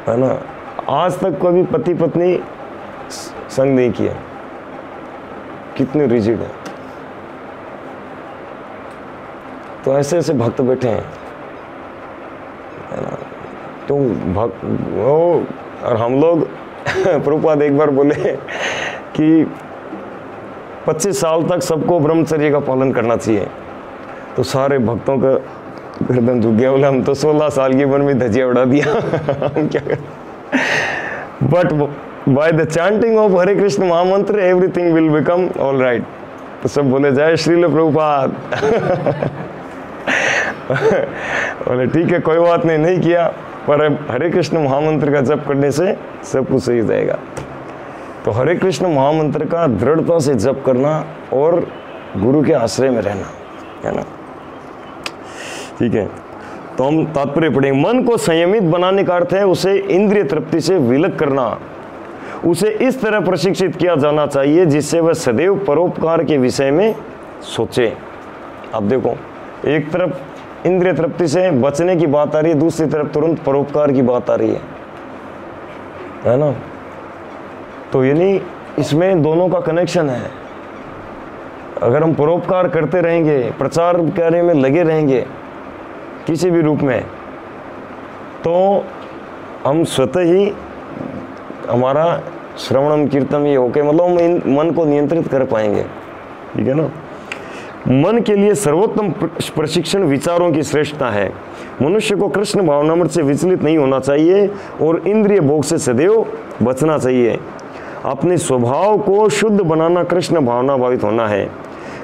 है ना। आज तक कभी पति पत्नी संग नहीं किया। कितने रिजिड है। तो ऐसे ऐसे भक्त बैठे हैं है ना। तो भक्त वो, और हम लोग प्रभुपाद एक बार बोले कि 25 साल तक सबको ब्रह्मचर्य का पालन करना चाहिए। तो सारे भक्तों का गर्दन झुक गया, बोला हम तो 16 साल की उम्र में धजिया उड़ा दिया हम क्या करें। But by the chanting of Hare Krishna mahamantra everything will become all right. तो सब बोले जय श्रील प्रभुपाद बोले ठीक है कोई बात नहीं, नहीं किया, पर हरे कृष्ण महामंत्र का जप करने से सब कुछ सही जाएगा। तो हरे कृष्ण महामंत्र का दृढ़ता से जप करना और गुरु के आश्रय में रहना है ना। ठीक है, तो हम तात्पर्य पढ़ेंगे। मन को संयमित बनाने का अर्थ है उसे इंद्रिय तृप्ति से विलग करना। उसे इस तरह प्रशिक्षित किया जाना चाहिए जिससे वह सदैव परोपकार के विषय में सोचे। अब देखो, एक तरफ इंद्रिय तृप्ति से बचने की बात आ रही है, दूसरी तरफ तुरंत परोपकार की बात आ रही है ना। तो यानी इसमें दोनों का कनेक्शन है। अगर हम परोपकार करते रहेंगे, प्रचार कार्य में लगे रहेंगे किसी भी रूप में, तो हम स्वतः ही हमारा श्रवणम कीर्तन ये होके मतलब हम मन को नियंत्रित कर पाएंगे। ठीक है ना। मन के लिए सर्वोत्तम प्रशिक्षण विचारों की श्रेष्ठता है। मनुष्य को कृष्ण भावनामृत से विचलित नहीं होना चाहिए और इंद्रिय भोग से सदैव बचना चाहिए। अपने स्वभाव को शुद्ध बनाना कृष्ण भावना भावित होना है।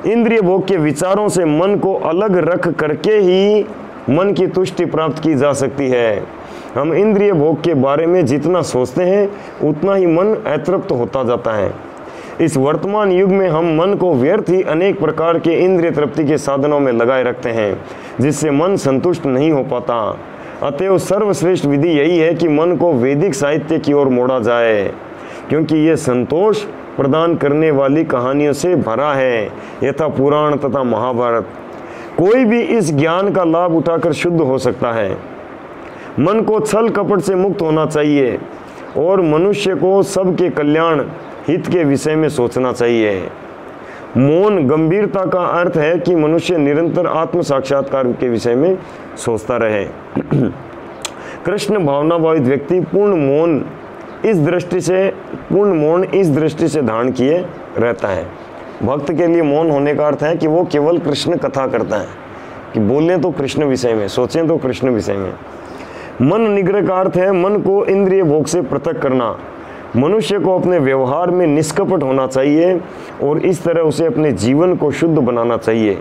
इंद्रिय भोग के विचारों से मन को अलग रख करके ही मन की तुष्टि प्राप्त की जा सकती है। हम इंद्रिय भोग के बारे में जितना सोचते हैं उतना ही मन अतृप्त होता जाता है। इस वर्तमान युग में हम मन को व्यर्थ ही अनेक प्रकार के इंद्रिय तृप्ति के साधनों में लगाए रखते हैं, जिससे मन संतुष्ट नहीं हो पाता। अतएव सर्वश्रेष्ठ विधि यही है कि मन को वैदिक साहित्य की ओर मोड़ा जाए, क्योंकि ये संतोष प्रदान करने वाली कहानियों से भरा है, यथा पुराण तथा महाभारत। कोई भी इस ज्ञान का लाभ उठाकर शुद्ध हो सकता है। मन को छल कपट से मुक्त होना चाहिए और मनुष्य को सबके कल्याण हित के विषय में सोचना चाहिए। मौन गंभीरता का अर्थ है कि मनुष्य निरंतर आत्म साक्षात्कार के विषय में सोचता रहे। कृष्ण भावना भावित व्यक्ति पूर्ण मौन इस दृष्टि से धारण किए रहता है। भक्त के लिए मौन होने का अर्थ है कि वो केवल कृष्ण कथा करता है, कि बोलें तो कृष्ण विषय में, सोचें तो कृष्ण विषय में। मन निग्रह का अर्थ है मन को इंद्रिय भोग से पृथक करना। मनुष्य को अपने व्यवहार में निष्कपट होना चाहिए और इस तरह उसे अपने जीवन को शुद्ध बनाना चाहिए।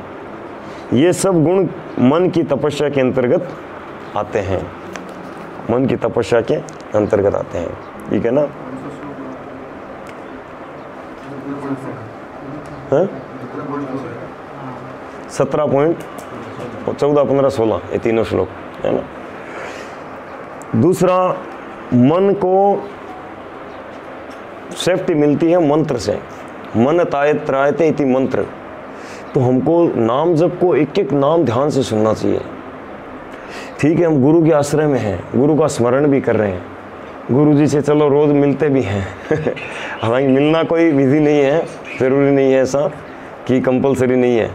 ये सब गुण मन की तपस्या के अंतर्गत आते हैं, मन की तपस्या के अंतर्गत आते हैं। ठीक है ना। 17 पॉइंट 14, 15, 16 ये तीनों श्लोक है ना। दूसरा, मन को सेफ्टी मिलती है मंत्र से। मन तायत त्रायते इति मंत्र तो हमको नाम जप को एक एक नाम ध्यान से सुनना चाहिए। ठीक है, हम गुरु के आश्रय में हैं, गुरु का स्मरण भी कर रहे हैं, गुरु जी से चलो रोज़ मिलते भी हैं हालांकि मिलना कोई विधि नहीं है, ज़रूरी नहीं है ऐसा कि कंपलसरी नहीं है,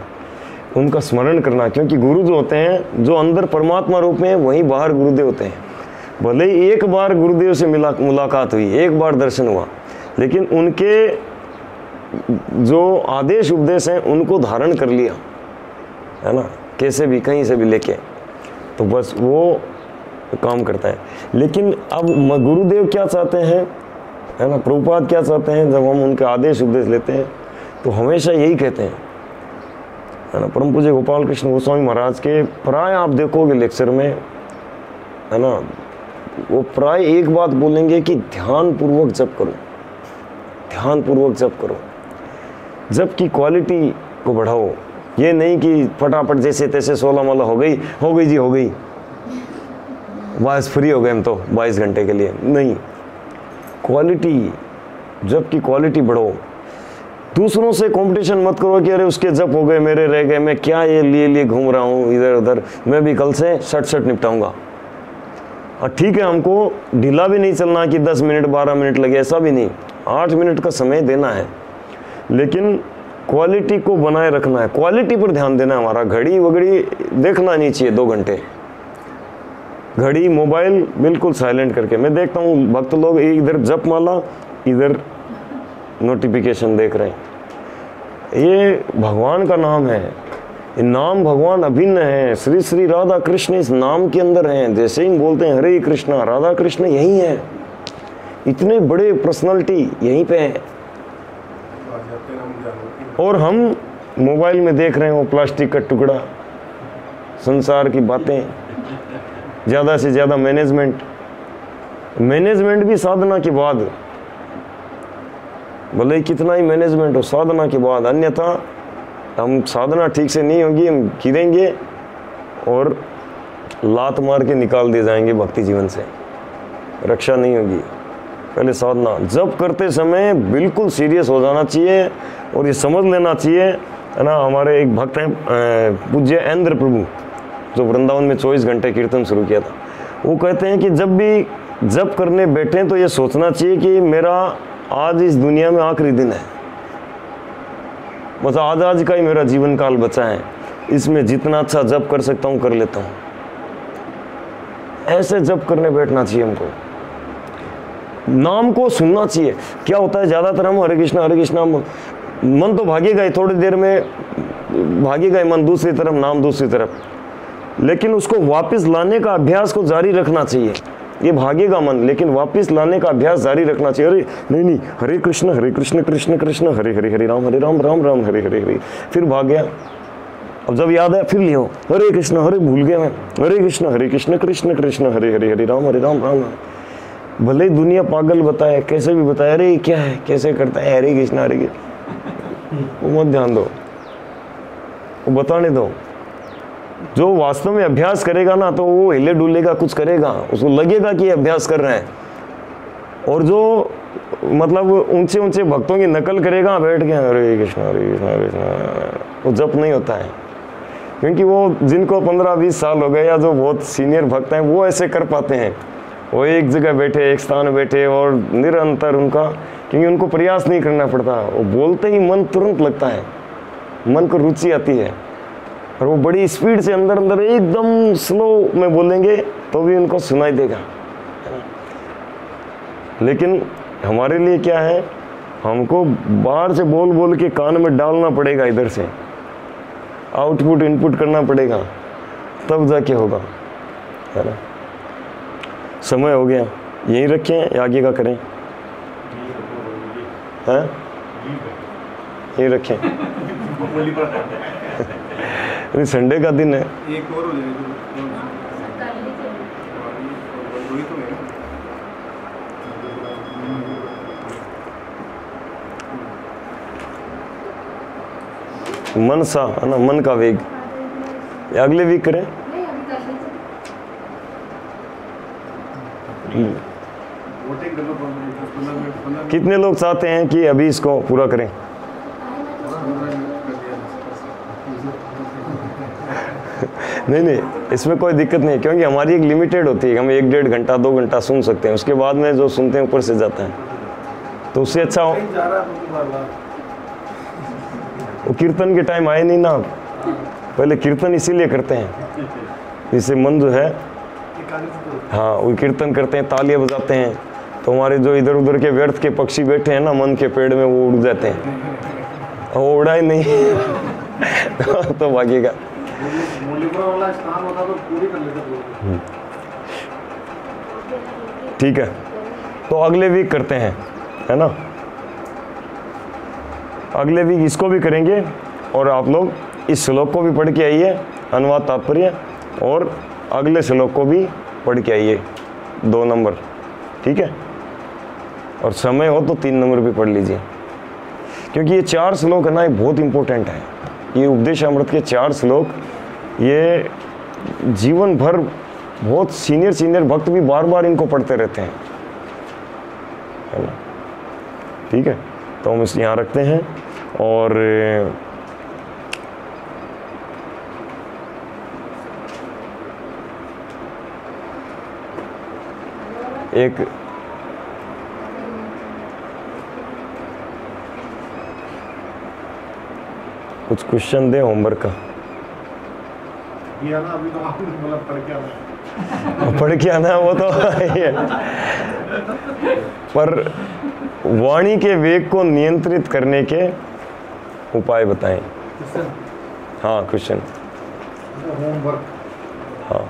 उनका स्मरण करना, क्योंकि गुरु जो होते हैं, जो अंदर परमात्मा रूप में, वहीं बाहर गुरुदेव होते हैं। भले ही एक बार गुरुदेव से मुलाकात हुई, एक बार दर्शन हुआ, लेकिन उनके जो आदेश उपदेश हैं उनको धारण कर लिया है ना, कैसे भी कहीं से भी लेके, तो बस वो काम करता है। लेकिन अब गुरुदेव क्या चाहते हैं, है ना, प्रभुपाद क्या चाहते हैं, जब हम उनके आदेश उपदेश लेते हैं तो हमेशा यही कहते हैं, है ना। परम पूज्य गोपाल कृष्ण गोस्वामी महाराज के प्राय आप देखोगे लेक्चर में, है ना, वो प्राय एक बात बोलेंगे कि ध्यान पूर्वक जप करो, ध्यान पूर्वक जप करो, जप की क्वालिटी को बढ़ाओ। ये नहीं कि फटाफट जैसे तैसे 16 माला हो गई जी, हो गई, बस फ्री हो गए हम तो 22 घंटे के लिए, नहीं। क्वालिटी, जप की क्वालिटी बढ़ाओ। दूसरों से कंपटीशन मत करो कि अरे उसके जप हो गए, मेरे रह गए, मैं क्या ये लिए घूम रहा हूँ इधर उधर, मैं भी कल से सट निपटाऊंगा। और ठीक है, हमको ढीला भी नहीं चलना कि 10 मिनट 12 मिनट लगे, ऐसा भी नहीं, 8 मिनट का समय देना है, लेकिन क्वालिटी को बनाए रखना है, क्वालिटी पर ध्यान देना है हमारा। घड़ी वगड़ी देखना नहीं चाहिए 2 घंटे, घड़ी मोबाइल बिल्कुल साइलेंट करके। मैं देखता हूँ भक्त लोग इधर जप माला, इधर नोटिफिकेशन देख रहे हैं। ये भगवान का नाम है, ये नाम भगवान अभिन्न है, श्री श्री राधा कृष्ण इस नाम के अंदर हैं। जैसे ही बोलते हैं हरे कृष्णा, राधा कृष्ण यही है, इतने बड़े पर्सनालिटी यहीं पे है। और हम मोबाइल में देख रहे हैं वो प्लास्टिक का टुकड़ा, संसार की बातें, ज़्यादा से ज़्यादा मैनेजमेंट भी साधना के बाद, भले ही कितना ही मैनेजमेंट हो, साधना के बाद, अन्यथा हम साधना ठीक से नहीं होगी, हम गिरेंगे और लात मार के निकाल दिए जाएंगे भक्ति जीवन से, रक्षा नहीं होगी। पहले साधना, जब करते समय बिल्कुल सीरियस हो जाना चाहिए और ये समझ लेना चाहिए, है ना। हमारे एक भक्त हैं पूज्य इंद्र प्रभु, जो वृंदावन में 24 घंटे कीर्तन शुरू किया था, वो कहते हैं कि जब भी जप करने बैठें तो ये सोचना चाहिए कि मेरा आज इस दुनिया में आखिरी दिन है, बस आज का ही मेरा जीवन काल बचा है, इसमें जितना अच्छा जप कर सकता हूँ कर लेता हूँ। ऐसे जप करने बैठना चाहिए हमको, नाम को सुनना चाहिए। क्या होता है, ज़्यादातर हम हरे कृष्णा मन तो भागेगा ही, थोड़ी देर में भागेगा ही मन दूसरी तरफ, नाम दूसरी तरफ, लेकिन उसको वापस लाने का अभ्यास को जारी रखना चाहिए। ये भागेगा मन, लेकिन वापस लाने का अभ्यास जारी रखना चाहिए। अरे नहीं, हरे कृष्ण कृष्ण कृष्ण हरे हरे राम राम राम हरे हरे, फिर भाग गया। अब जब याद आया फिर लियो, हरे कृष्ण, हरे भूल गया मैं, हरे कृष्ण कृष्ण कृष्ण हरे हरे राम राम राम। भले ही दुनिया पागल बताए, कैसे भी बताए, अरे क्या है, कैसे करता है, हरे कृष्ण, वो मत ध्यान दो, वो बताने दो। जो वास्तव में अभ्यास करेगा ना, तो वो हिले डुलेगा, कुछ करेगा, उसको लगेगा कि अभ्यास कर रहे हैं। और जो मतलब ऊंचे ऊंचे भक्तों की नकल करेगा बैठ के हरे कृष्ण वो जप नहीं होता है। क्योंकि वो जिनको 15-20 साल हो गए, या जो बहुत सीनियर भक्त हैं, वो ऐसे कर पाते हैं। वो एक जगह बैठे, एक स्थान बैठे और निरंतर उनका, क्योंकि उनको प्रयास नहीं करना पड़ता, वो बोलते ही मन तुरंत लगता है, मन को रुचि आती है, और वो बड़ी स्पीड से अंदर अंदर एकदम स्लो में बोलेंगे तो भी उनको सुनाई देगा। लेकिन हमारे लिए क्या है, हमको बाहर से बोल बोल के कान में डालना पड़ेगा, इधर से आउटपुट इनपुट करना पड़ेगा, तब जाके होगा, है ना। समय हो गया, यहीं रखें या आगे का करें, हैं यहीं रखें अरे संडे का दिन है। एक और हो जाएगा, मन सा, है ना, मन का वेग, या अगले वीक करें। कितने लोग चाहते हैं कि अभी इसको पूरा करें? नहीं, इसमें कोई दिक्कत नहीं है, क्योंकि हमारी एक लिमिटेड होती है, हम 1-1.5 घंटा 2 घंटा सुन सकते हैं, उसके बाद में जो सुनते हैं ऊपर से जाता है, तो उससे अच्छा हो। वो कीर्तन के टाइम आए नहीं ना, पहले कीर्तन इसीलिए करते हैं, जिससे मन जो है, हाँ वो कीर्तन करते हैं, तालियां बजाते हैं, तो हमारे जो इधर उधर के व्यर्थ के पक्षी बैठे हैं ना मन के पेड़ में, वो उड़ जाते हैं, वो उड़ा ही नहीं तो भागेगा। ठीक है, तो अगले वीक करते हैं, है ना, अगले वीक इसको भी करेंगे, और आप लोग इस श्लोक को भी पढ़ के आइए, अनुवाद तात्पर्य, और अगले श्लोक को भी पढ़ के आइए 2 नंबर, ठीक है, और समय हो तो 3 नंबर भी पढ़ लीजिए, क्योंकि ये 4 श्लोक है ना, ये बहुत इंपॉर्टेंट है। ये उपदेशामृत के 4 श्लोक, ये जीवन भर बहुत सीनियर भक्त भी बार बार इनको पढ़ते रहते हैं, है ना, ठीक है। तो हम इसे यहाँ रखते हैं, और एक कुछ क्वेश्चन दे होमवर्क का, ना अभी तो आपने मतलब पढ़ के आना वो तो है, पर वाणी के वेग को नियंत्रित करने के उपाय बताएं। हाँ क्वेश्चन, होमवर्क, हाँ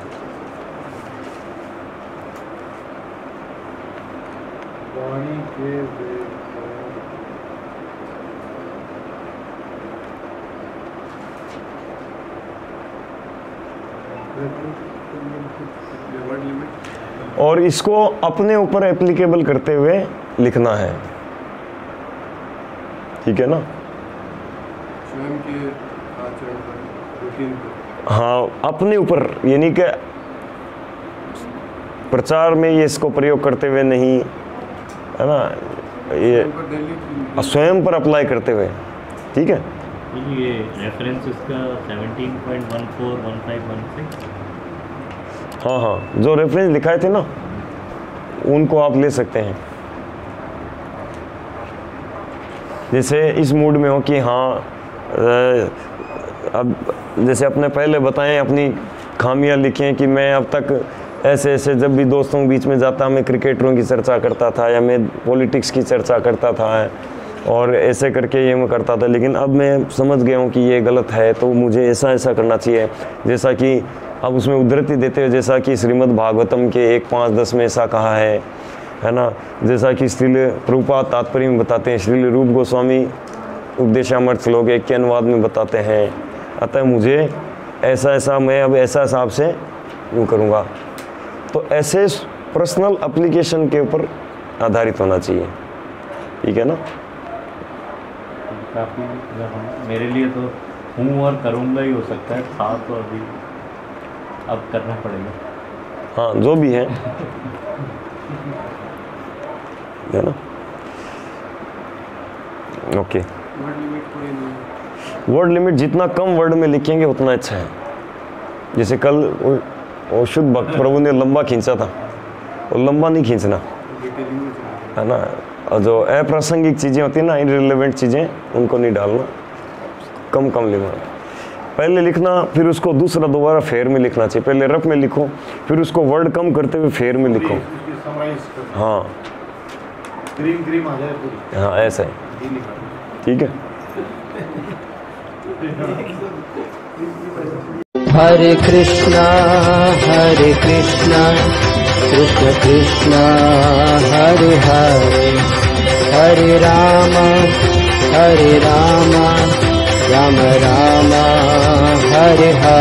वाणी के वेग और इसको अपने ऊपर एप्लीकेबल करते हुए लिखना है, ठीक है ना, स्वयं के आचरण पर, रूटीन पर, हाँ अपने ऊपर, यानी कि प्रचार में ये इसको प्रयोग करते हुए नहीं, है ना, ये स्वयं पर अप्लाई करते हुए, ठीक है। ये रेफरेंस इसका 17.141516, हाँ जो रेफरेंस लिखाए थे ना, उनको आप ले सकते हैं। जैसे इस मूड में हो कि हाँ अब जैसे अपने पहले बताएं, अपनी खामियां लिखें कि मैं अब तक ऐसे ऐसे जब भी दोस्तों के बीच में जाता, मैं क्रिकेटरों की चर्चा करता था, या मैं पॉलिटिक्स की चर्चा करता था, और ऐसे करके ये मैं करता था, लेकिन अब मैं समझ गया हूँ कि ये गलत है, तो मुझे ऐसा ऐसा करना चाहिए। जैसा कि अब उसमें उद्धृति देते हैं, जैसा कि श्रीमद् भागवतम के 1.5.10 में ऐसा कहा है ना, जैसा कि श्रील प्रभुपाद तात्पर्य में बताते हैं, श्रील रूप गोस्वामी उपदेशामृत श्लोक 1 के अनुवाद में बताते हैं। अतः मुझे ऐसा ऐसा, मैं अब ऐसा ऐसा आपसे यूँ करूँगा, तो ऐसे पर्सनल एप्लीकेशन के ऊपर आधारित होना चाहिए, ठीक है ना। काफ़ी मेरे लिए तो हूँ और करूँगा ही हो सकता है, था तो अभी अब करना पड़ेगा, हाँ जो भी है ना, ओके। वर्ड लिमिट जितना कम वर्ड में लिखेंगे उतना अच्छा है। जैसे कल वो शुद्ध भक्त प्रभु ने लंबा खींचा था, वो लंबा नहीं खींचना, है ना, और जो अप्रासंगिक चीज़ें होती है ना, इनरिलेवेंट चीज़ें, उनको नहीं डालना, कम कम लिखना। पहले लिखना, फिर उसको दूसरा दोबारा फेर में लिखना चाहिए। पहले रफ में लिखो, फिर उसको वर्ड कम करते हुए फेर में लिखो। हाँ क्रीम आ जाए पूरी। हाँ ऐसा है, ठीक है। हरे कृष्णा कृष्ण कृष्ण हरे हरे, हरे राम राम राम हरे हरे।